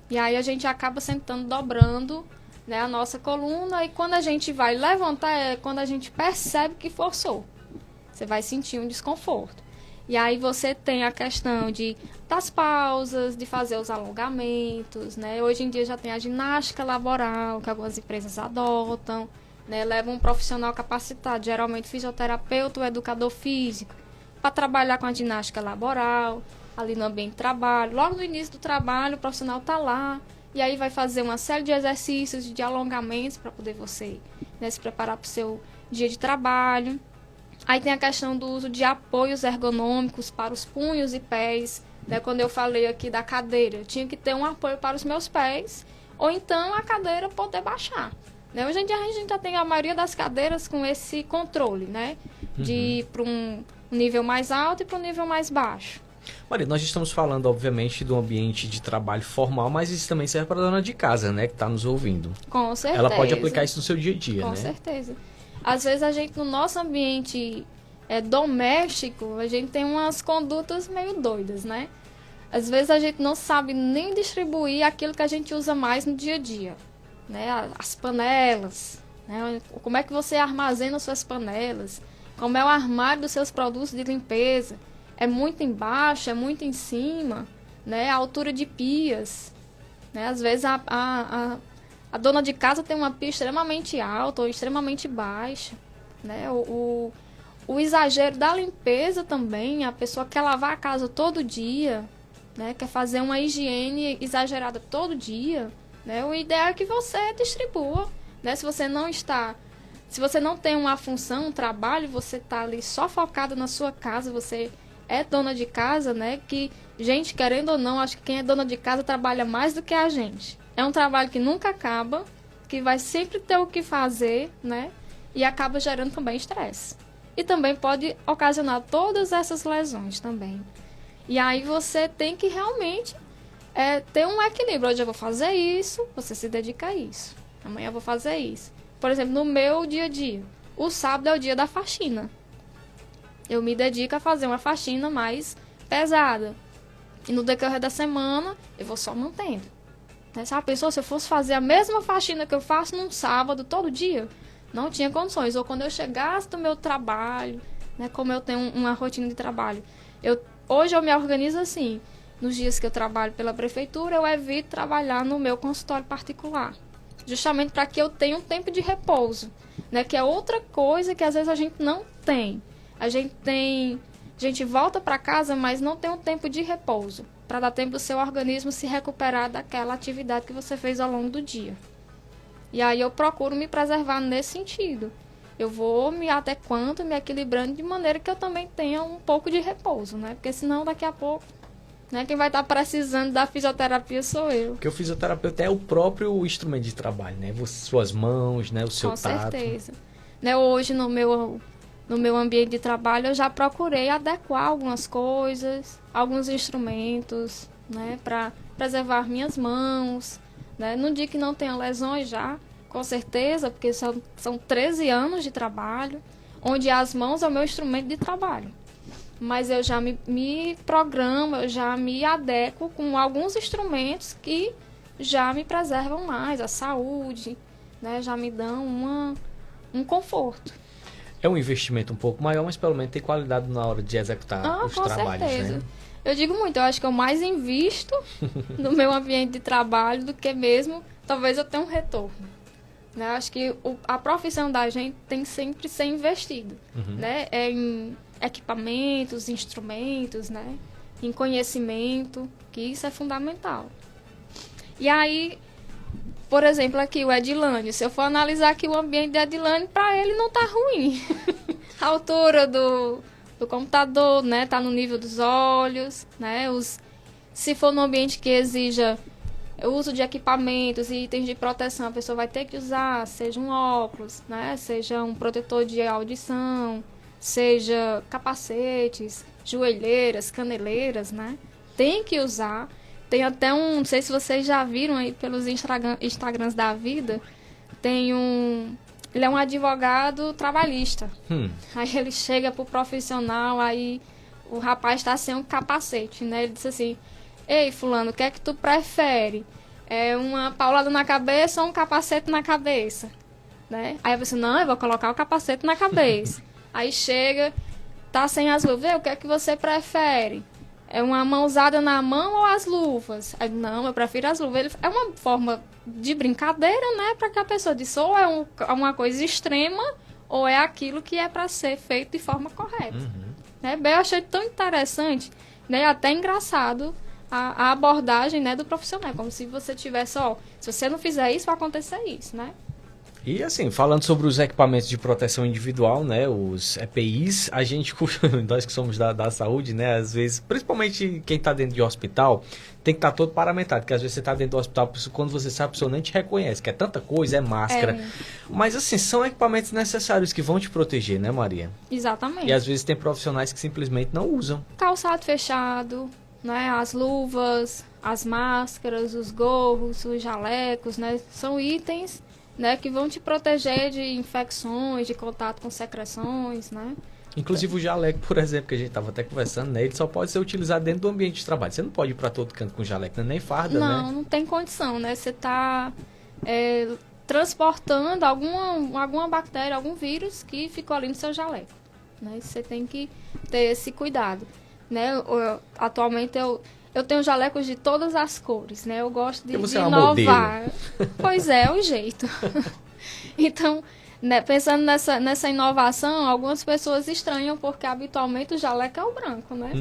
E aí a gente acaba sentando, dobrando, né, a nossa coluna, e quando a gente vai levantar é quando a gente percebe que forçou. Você vai sentir um desconforto. E aí você tem a questão das pausas, de fazer os alongamentos, né? Hoje em dia já tem a ginástica laboral, que algumas empresas adotam, né? Levam um profissional capacitado, geralmente fisioterapeuta ou educador físico, para trabalhar com a ginástica laboral, ali no ambiente de trabalho. Logo no início do trabalho, o profissional está lá, e aí vai fazer uma série de exercícios, de alongamentos, para poder você, né, se preparar para o seu dia de trabalho. Aí tem a questão do uso de apoios ergonômicos para os punhos e pés, né? Quando eu falei aqui da cadeira, eu tinha que ter um apoio para os meus pés, ou então a cadeira poder baixar, né? Hoje em dia a gente já tem a maioria das cadeiras com esse controle, né? De ir para um nível mais alto e para um nível mais baixo. Maria, nós estamos falando, obviamente, do ambiente de trabalho formal, mas isso também serve para a dona de casa, né? Que está nos ouvindo. Com certeza. Ela pode aplicar isso no seu dia a dia, né? Com certeza. Às vezes a gente, no nosso ambiente doméstico, a gente tem umas condutas meio doidas, né? Às vezes a gente não sabe nem distribuir aquilo que a gente usa mais no dia a dia, né? As panelas, né? Como é que você armazena suas panelas? Como é o armário dos seus produtos de limpeza? É muito embaixo, é muito em cima, né? A altura de pias, né? Às vezes a dona de casa tem uma pia extremamente alta ou extremamente baixa, né? O exagero da limpeza também, a pessoa quer lavar a casa todo dia, né? Quer fazer uma higiene exagerada todo dia, né? O ideal é que você distribua, né? Se você não tem uma função, um trabalho, você está ali só focado na sua casa, você é dona de casa, né? Que, gente, querendo ou não, acho que quem é dona de casa trabalha mais do que a gente. É um trabalho que nunca acaba, que vai sempre ter o que fazer, né? E acaba gerando também estresse. E também pode ocasionar todas essas lesões também. E aí você tem que realmente ter um equilíbrio. Hoje eu vou fazer isso, você se dedica a isso. Amanhã eu vou fazer isso. Por exemplo, no meu dia a dia, o sábado é o dia da faxina. Eu me dedico a fazer uma faxina mais pesada. E no decorrer da semana, eu vou só mantendo. Se a pessoa, se eu fosse fazer a mesma faxina que eu faço num sábado, todo dia, não tinha condições. Ou quando eu chegasse do meu trabalho, né, como eu tenho uma rotina de trabalho, hoje eu me organizo assim. Nos dias que eu trabalho pela prefeitura, eu evito trabalhar no meu consultório particular. Justamente para que eu tenha um tempo de repouso, né, que é outra coisa que às vezes a gente não tem. A gente volta para casa, mas não tem um tempo de repouso, para dar tempo do seu organismo se recuperar daquela atividade que você fez ao longo do dia. E aí eu procuro me preservar nesse sentido. Eu vou me adequando, me equilibrando de maneira que eu também tenha um pouco de repouso, né? Porque senão daqui a pouco, né, quem vai estar precisando da fisioterapia sou eu. Porque o fisioterapeuta é o próprio instrumento de trabalho, né? Suas mãos, né? O seu tato. Com certeza. Né, hoje no meu ambiente de trabalho eu já procurei adequar algumas coisas, alguns instrumentos, né, para preservar minhas mãos, né? Não digo que não tenha lesões já, com certeza, porque são 13 anos de trabalho, onde as mãos é o meu instrumento de trabalho. Mas eu já me programo, eu já me adequo com alguns instrumentos que já me preservam mais, a saúde, né? Já me dão um conforto. É um investimento um pouco maior, mas pelo menos tem qualidade na hora de executar os Com trabalhos, certeza. né? Eu digo muito, eu acho que eu mais invisto no meu ambiente de trabalho do que mesmo, talvez eu tenha um retorno. Né? Eu acho que a profissão da gente tem sempre que ser investido, né? Em equipamentos, instrumentos, né? Em conhecimento, que isso é fundamental. E aí, por exemplo, aqui o Edilânio, se eu for analisar aqui o ambiente de Edilânio, para ele não tá ruim. A altura do computador, né, tá no nível dos olhos, né? Se for num ambiente que exija o uso de equipamentos e itens de proteção, a pessoa vai ter que usar, seja um óculos, né, seja um protetor de audição, seja capacetes, joelheiras, caneleiras, né? Tem que usar. Tem até não sei se vocês já viram aí pelos Instagrams da vida, ele é um advogado trabalhista. Aí ele chega pro profissional, aí o rapaz tá sem um capacete, né? Ele disse assim: ei, fulano, o que é que tu prefere? É uma paulada na cabeça ou um capacete na cabeça? Né? Aí eu disse: não, eu vou colocar o capacete na cabeça. Aí chega, tá sem as luvas. O que é que você prefere? É uma mãozada na mão ou as luvas? Aí, não, eu prefiro as luvas. É uma forma de brincadeira, né? Para que a pessoa diz, ou é uma coisa extrema, ou é aquilo que é para ser feito de forma correta. Né? Bem, eu achei tão interessante, né? Até engraçado a abordagem, né, do profissional. Como se você tivesse, se você não fizer isso, vai acontecer isso, né? E assim, falando sobre os equipamentos de proteção individual, né, os EPIs, a gente, nós que somos da saúde, né, às vezes, principalmente quem está dentro de hospital, tem que estar todo paramentado, porque às vezes você está dentro do hospital, quando você sabe, a pessoa nem te reconhece, que é tanta coisa, é máscara. Mas assim, são equipamentos necessários que vão te proteger, né, Maria? Exatamente. E às vezes tem profissionais que simplesmente não usam. Calçado fechado, né, as luvas, as máscaras, os gorros, os jalecos, né, são itens, né, que vão te proteger de infecções, de contato com secreções, né? Inclusive o jaleco, por exemplo, que a gente estava até conversando, né, ele só pode ser utilizado dentro do ambiente de trabalho. Você não pode ir para todo canto com jaleco, nem farda, né? Não tem condição, né? Você está transportando alguma bactéria, algum vírus que ficou ali no seu jaleco, né? Você tem que ter esse cuidado, né? Atualmente eu tenho jalecos de todas as cores, né? Eu gosto de inovar. Pois é o jeito. Então, né, pensando nessa inovação, algumas pessoas estranham porque habitualmente o jaleco é o branco, né?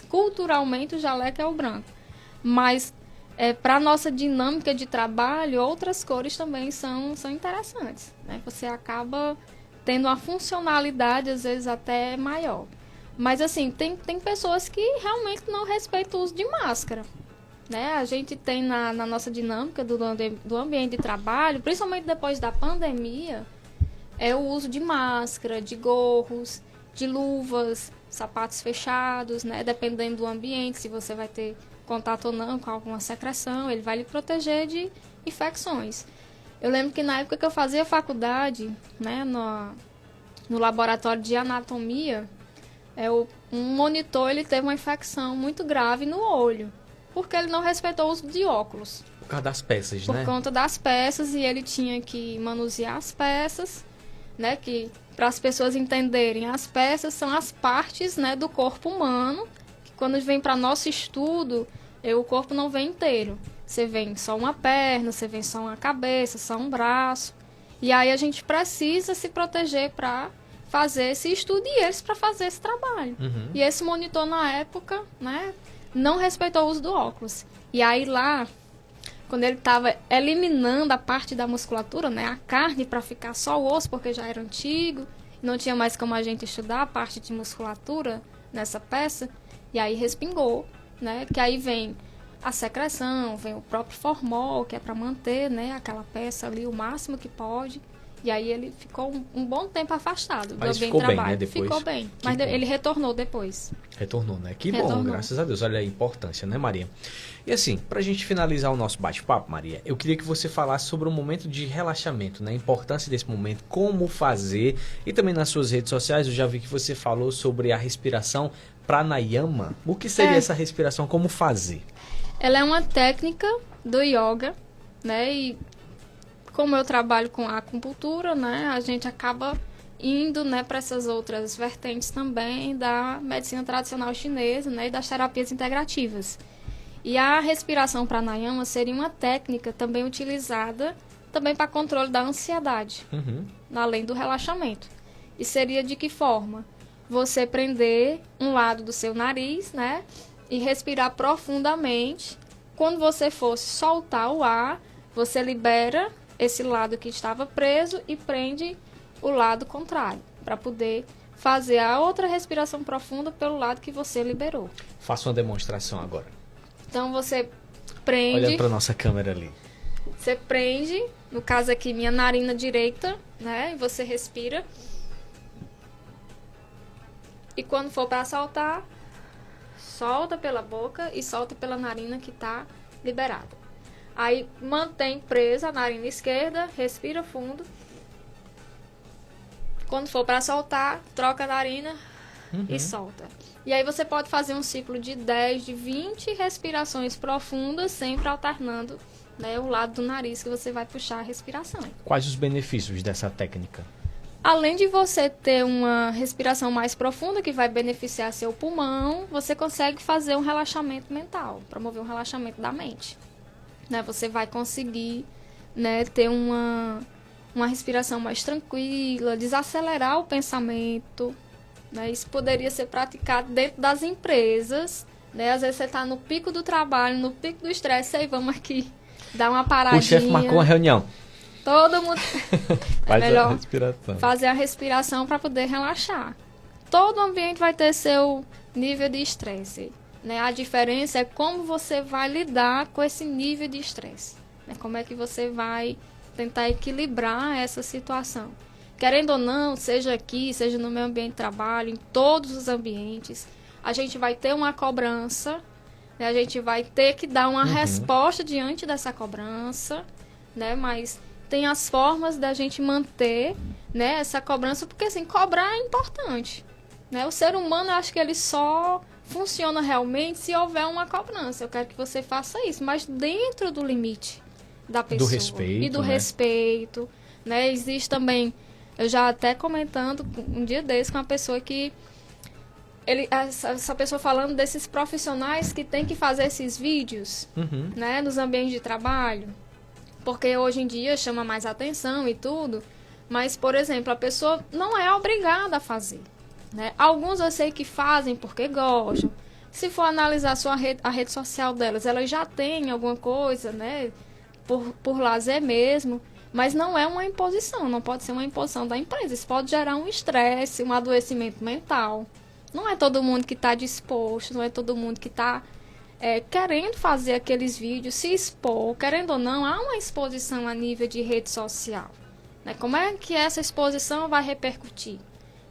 Culturalmente o jaleco é o branco. Mas para a nossa dinâmica de trabalho, outras cores também são interessantes, né? Você acaba tendo uma funcionalidade, às vezes, até maior. Mas, assim, tem pessoas que realmente não respeitam o uso de máscara, né? A gente tem na nossa dinâmica do ambiente de trabalho, principalmente depois da pandemia, o uso de máscara, de gorros, de luvas, sapatos fechados, né? Dependendo do ambiente, se você vai ter contato ou não com alguma secreção, ele vai lhe proteger de infecções. Eu lembro que na época que eu fazia faculdade, né, no laboratório de anatomia, um monitor ele teve uma infecção muito grave no olho, porque ele não respeitou o uso de óculos. Por causa das peças, né? Por conta das peças, e ele tinha que manusear as peças, né? Que, para as pessoas entenderem, as peças são as partes, né, do corpo humano, que quando vem para nosso estudo, o corpo não vem inteiro. Você vem só uma perna, você vem só uma cabeça, só um braço. E aí a gente precisa se proteger para fazer esse estudo e eles para fazer esse trabalho. E esse monitor, na época, né, não respeitou o uso do óculos. E aí lá, quando ele estava eliminando a parte da musculatura, né, a carne, para ficar só o osso, porque já era antigo, não tinha mais como a gente estudar a parte de musculatura nessa peça, e aí respingou, né, que aí vem a secreção, vem o próprio formol, que é para manter, né, aquela peça ali o máximo que pode. E aí ele ficou um bom tempo afastado do ambiente de trabalho. Bem, né, depois? Ficou bem, mas ele retornou depois. Retornou, né? Que bom, graças a Deus. Olha a importância, né, Maria? E assim, pra gente finalizar o nosso bate-papo, Maria, eu queria que você falasse sobre o momento de relaxamento, né? A importância desse momento, como fazer. E também nas suas redes sociais, eu já vi que você falou sobre a respiração pranayama. O que seria essa respiração? Como fazer? Ela é uma técnica do yoga, né? E como eu trabalho com a acupuntura, né, a gente acaba indo, né, para essas outras vertentes também da medicina tradicional chinesa, né, e das terapias integrativas. E a respiração pranayama seria uma técnica também utilizada também para controle da ansiedade, além do relaxamento. E seria de que forma? Você prender um lado do seu nariz, né, e respirar profundamente. Quando você fosse soltar o ar, você libera esse lado que estava preso e prende o lado contrário, para poder fazer a outra respiração profunda pelo lado que você liberou. Faça uma demonstração agora. Então você prende... Olha para nossa câmera ali. Você prende, no caso aqui, minha narina direita, né? E você respira. E quando for para soltar, solta pela boca e solta pela narina que está liberada. Aí mantém presa a narina esquerda, respira fundo. Quando for para soltar, troca a narina e solta. E aí você pode fazer um ciclo de 10, de 20 respirações profundas, sempre alternando, né, o lado do nariz que você vai puxar a respiração. Quais os benefícios dessa técnica? Além de você ter uma respiração mais profunda, que vai beneficiar seu pulmão, você consegue fazer um relaxamento mental, promover um relaxamento da mente. Né, você vai conseguir, né, ter uma respiração mais tranquila, desacelerar o pensamento. Né, isso poderia ser praticado dentro das empresas. Né, às vezes você está no pico do trabalho, no pico do estresse, aí vamos aqui dar uma paradinha. O chefe marcou uma reunião. Todo mundo... Faz melhor a respiração. Fazer a respiração para poder relaxar. Todo ambiente vai ter seu nível de estresse. Né? A diferença é como você vai lidar com esse nível de estresse. Né? Como é que você vai tentar equilibrar essa situação. Querendo ou não, seja aqui, seja no meu ambiente de trabalho, em todos os ambientes, a gente vai ter uma cobrança, né? A gente vai ter que dar uma resposta diante dessa cobrança, né? Mas tem as formas da gente manter, né, essa cobrança, porque assim, cobrar é importante. Né? O ser humano, eu acho que ele só funciona realmente se houver uma cobrança. Eu quero que você faça isso, mas dentro do limite da pessoa. Do respeito, e do né? respeito. Né? Existe também, eu já até comentando um dia desse com uma pessoa que... essa pessoa falando desses profissionais que tem que fazer esses vídeos, né, nos ambientes de trabalho. Porque hoje em dia chama mais atenção e tudo. Mas, por exemplo, a pessoa não é obrigada a fazer. Né? Alguns eu sei que fazem porque gostam. Se for analisar a rede social delas, elas já têm alguma coisa, né? Por lazer mesmo. Mas não é uma imposição, não pode ser uma imposição da empresa. Isso pode gerar um estresse, um adoecimento mental. Não é todo mundo que está disposto, não é todo mundo que está querendo fazer aqueles vídeos, se expor. Querendo ou não, há uma exposição a nível de rede social. Né? Como é que essa exposição vai repercutir?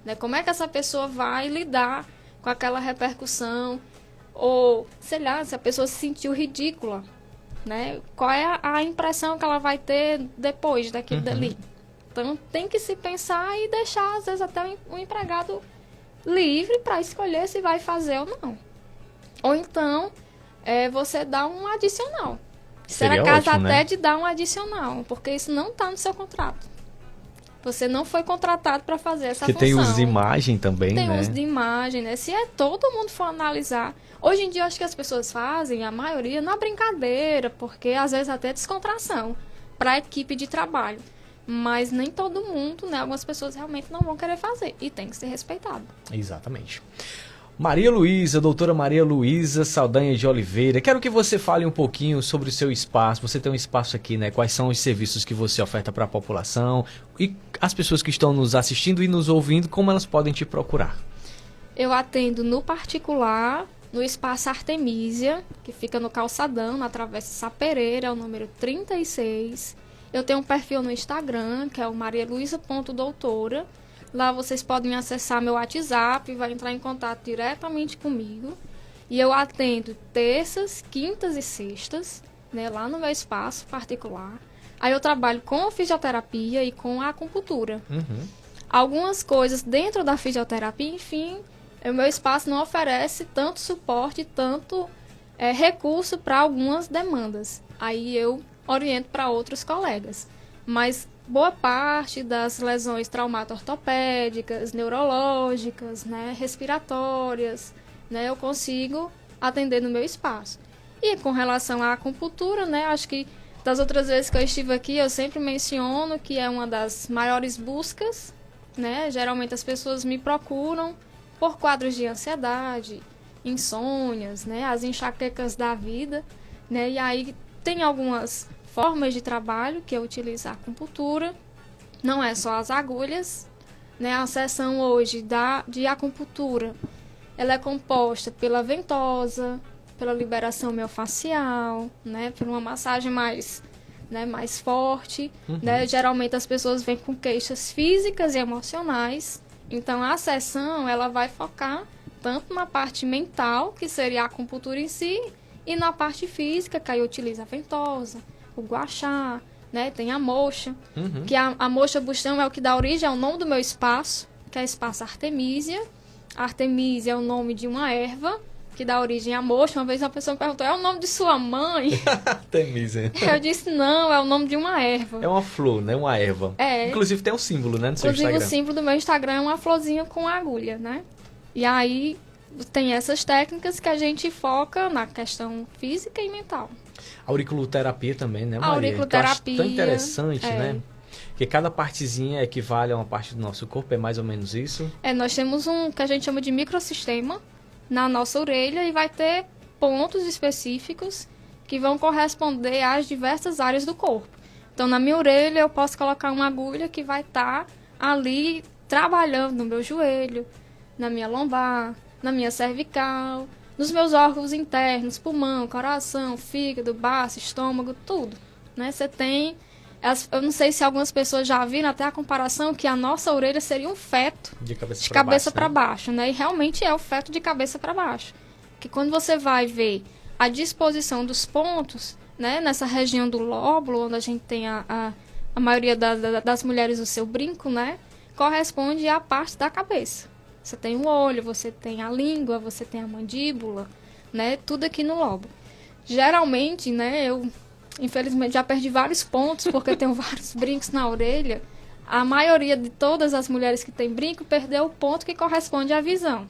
Né? Como é que essa pessoa vai lidar com aquela repercussão? Ou, sei lá, se a pessoa se sentiu ridícula. Né? Qual é a impressão que ela vai ter depois daquilo dali? Então, tem que se pensar e deixar, às vezes, até o empregado livre para escolher se vai fazer ou não. Ou então, você dá um adicional. Será caso ótimo, até né? de dar um adicional, porque isso não está no seu contrato. Você não foi contratado para fazer essa Porque função. tem uso de imagem também, Tem né? uso de imagem, né? Se todo mundo for analisar... Hoje em dia, eu acho que as pessoas fazem, a maioria, na brincadeira, porque às vezes até descontração para a equipe de trabalho. Mas nem todo mundo, né? Algumas pessoas realmente não vão querer fazer e tem que ser respeitado. Exatamente. Maria Luísa, doutora Maria Luísa Saldanha de Oliveira, quero que você fale um pouquinho sobre o seu espaço. Você tem um espaço aqui, né? Quais são os serviços que você oferta para a população? E as pessoas que estão nos assistindo e nos ouvindo, como elas podem te procurar? Eu atendo no particular, no Espaço Artemísia, que fica no Calçadão, na Travessa Sapereira, é o número 36. Eu tenho um perfil no Instagram, que é o marialuisa.doutora. Lá vocês podem acessar meu WhatsApp e vai entrar em contato diretamente comigo. E eu atendo terças, quintas e sextas, né, lá no meu espaço particular. Aí eu trabalho com a fisioterapia e com a acupuntura. Algumas coisas dentro da fisioterapia, enfim, o meu espaço não oferece tanto suporte, tanto recurso para algumas demandas. Aí eu oriento para outros colegas. mas boa parte das lesões traumato-ortopédicas, neurológicas, né, respiratórias, né, eu consigo atender no meu espaço. E com relação à acupuntura, né, acho que das outras vezes que eu estive aqui, eu sempre menciono que é uma das maiores buscas, né, geralmente as pessoas me procuram por quadros de ansiedade, insônias, né, as enxaquecas da vida, né, e aí tem algumas formas de trabalho que eu utilizo a acupuntura, não é só as agulhas, né, a sessão hoje de acupuntura, ela é composta pela ventosa, pela liberação miofascial, né, por uma massagem mais, né, mais forte, né, geralmente as pessoas vêm com queixas físicas e emocionais, então a sessão ela vai focar tanto na parte mental, que seria a acupuntura em si, e na parte física, que aí utiliza a ventosa, o gua sha, né, tem a moxa, que a moxa bustão é o que dá origem ao nome do meu espaço, que é o espaço Artemisia. A Artemisia é o nome de uma erva, que dá origem à moxa. Uma vez uma pessoa me perguntou, é o nome de sua mãe? Artemisia. Eu disse, não, é o nome de uma erva. É uma flor, né? Uma erva. É. Inclusive tem um símbolo, né, no seu Inclusive Instagram. o símbolo do meu Instagram é uma florzinha com agulha, né? E aí tem essas técnicas que a gente foca na questão física e mental. Auriculoterapia também, né, A Maria? auriculoterapia, Que eu acho tão interessante, é. né? Porque cada partezinha equivale a uma parte do nosso corpo, é mais ou menos isso? Nós temos um que a gente chama de microsistema na nossa orelha e vai ter pontos específicos que vão corresponder às diversas áreas do corpo. Então, na minha orelha, eu posso colocar uma agulha que vai estar ali trabalhando no meu joelho, na minha lombar, na minha cervical, nos meus órgãos internos, pulmão, coração, fígado, baço, estômago, tudo. Né? Você tem... Eu não sei se algumas pessoas já viram até a comparação que a nossa orelha seria um feto De cabeça para baixo, né? E realmente é o feto de cabeça para baixo. Que quando você vai ver a disposição dos pontos, né? Nessa região do lóbulo, onde a gente tem a maioria das mulheres o seu brinco, né? Corresponde à parte da cabeça. Você tem o olho, você tem a língua, você tem a mandíbula, né? Tudo aqui no lóbulo. Geralmente, né? Infelizmente, já perdi vários pontos, porque tenho vários brincos na orelha. A maioria de todas as mulheres que têm brinco perdeu o ponto que corresponde à visão.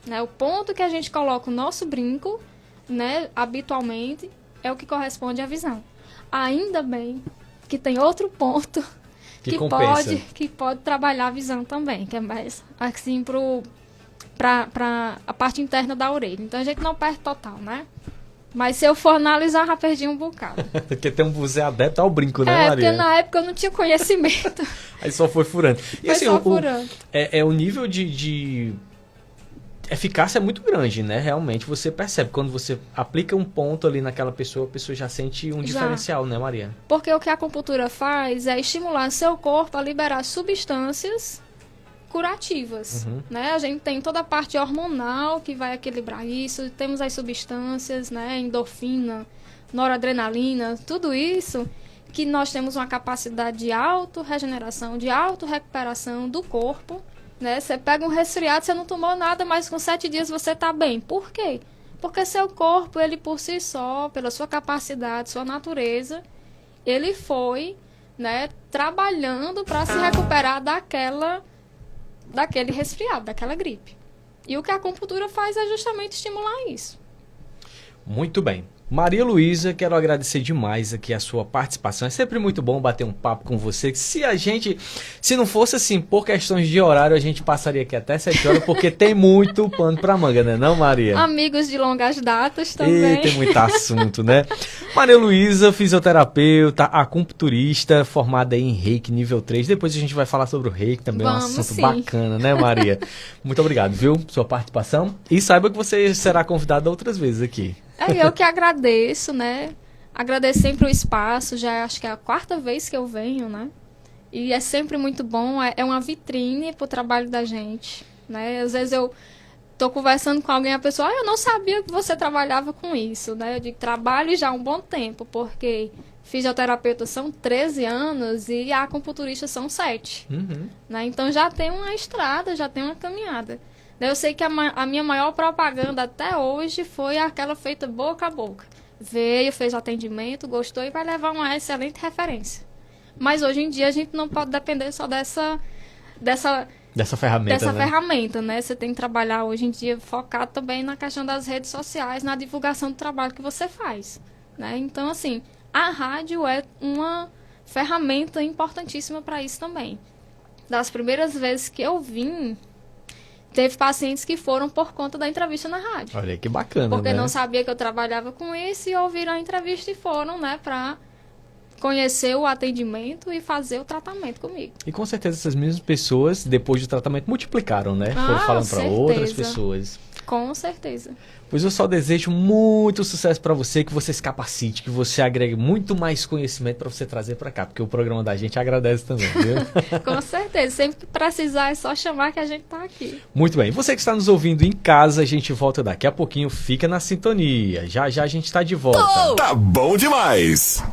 Né? O ponto que a gente coloca o nosso brinco, né, habitualmente, é o que corresponde à visão. Ainda bem que tem outro ponto que pode trabalhar a visão também, que é mais assim para a parte interna da orelha. Então, a gente não perde total, né? Mas se eu for analisar, já perdi um bocado. Porque tem um você adepto ao brinco, né, Maria? Porque na época eu não tinha conhecimento. Aí só foi furando. E foi assim, só furando. O nível de eficácia é muito grande, né? Realmente você percebe. Quando você aplica um ponto ali naquela pessoa, a pessoa já sente um diferencial, né, Maria? Porque o que a acupuntura faz é estimular seu corpo a liberar substâncias curativas, né? A gente tem toda a parte hormonal que vai equilibrar isso, temos as substâncias, né? Endorfina, noradrenalina, tudo isso que nós temos uma capacidade de auto-regeneração, de auto-recuperação do corpo, né? Você pega um resfriado, você não tomou nada, mas com 7 dias você tá bem. Por quê? Porque seu corpo, ele por si só, pela sua capacidade, sua natureza, ele foi, né, trabalhando para se recuperar daquele resfriado, daquela gripe. E o que a acupuntura faz é justamente estimular isso. Muito bem. Maria Luísa, quero agradecer demais aqui a sua participação. É sempre muito bom bater um papo com você. Se não fosse assim, por questões de horário, a gente passaria aqui até 7 horas, porque tem muito pano pra manga, né, não, Maria? Amigos de longas datas também. E tem muito assunto, né? Maria Luísa, fisioterapeuta, acupunturista, formada em Reiki nível 3. Depois a gente vai falar sobre o Reiki também, é um assunto bacana, né, Maria? Muito obrigado, viu, por sua participação. E saiba que você será convidada outras vezes aqui. Eu que agradeço, né? Agradeço sempre o espaço, já acho que é a 4ª vez que eu venho, né? E é sempre muito bom, é uma vitrine pro trabalho da gente, né? Às vezes eu tô conversando com alguém, a pessoa, eu não sabia que você trabalhava com isso, né? Eu digo, trabalho já há um bom tempo, porque fisioterapeuta são 13 anos e a acupunturista são 7, né? Então já tem uma estrada, já tem uma caminhada. Eu sei que a minha maior propaganda até hoje foi aquela feita boca a boca. Veio, fez o atendimento, gostou e vai levar uma excelente referência. Mas hoje em dia a gente não pode depender só dessa ferramenta, né? ferramenta, né? Você tem que trabalhar hoje em dia focado também na questão das redes sociais, na divulgação do trabalho que você faz, né? Então, assim, a rádio é uma ferramenta importantíssima para isso também. Das primeiras vezes que eu vim, teve pacientes que foram por conta da entrevista na rádio. Olha que bacana, porque né? não sabia que eu trabalhava com isso e ouviram a entrevista e foram, né, para conhecer o atendimento e fazer o tratamento comigo. E com certeza essas mesmas pessoas, depois do tratamento, multiplicaram, né? Foram falando para certeza. outras pessoas. Com certeza. Pois eu só desejo muito sucesso para você, que você se capacite, que você agregue muito mais conhecimento para você trazer para cá, porque o programa da gente agradece também, viu? Com certeza. Sempre que precisar é só chamar que a gente tá aqui. Muito bem. Você que está nos ouvindo em casa, a gente volta daqui a pouquinho. Fica na sintonia. Já já a gente está de volta. Tá bom demais!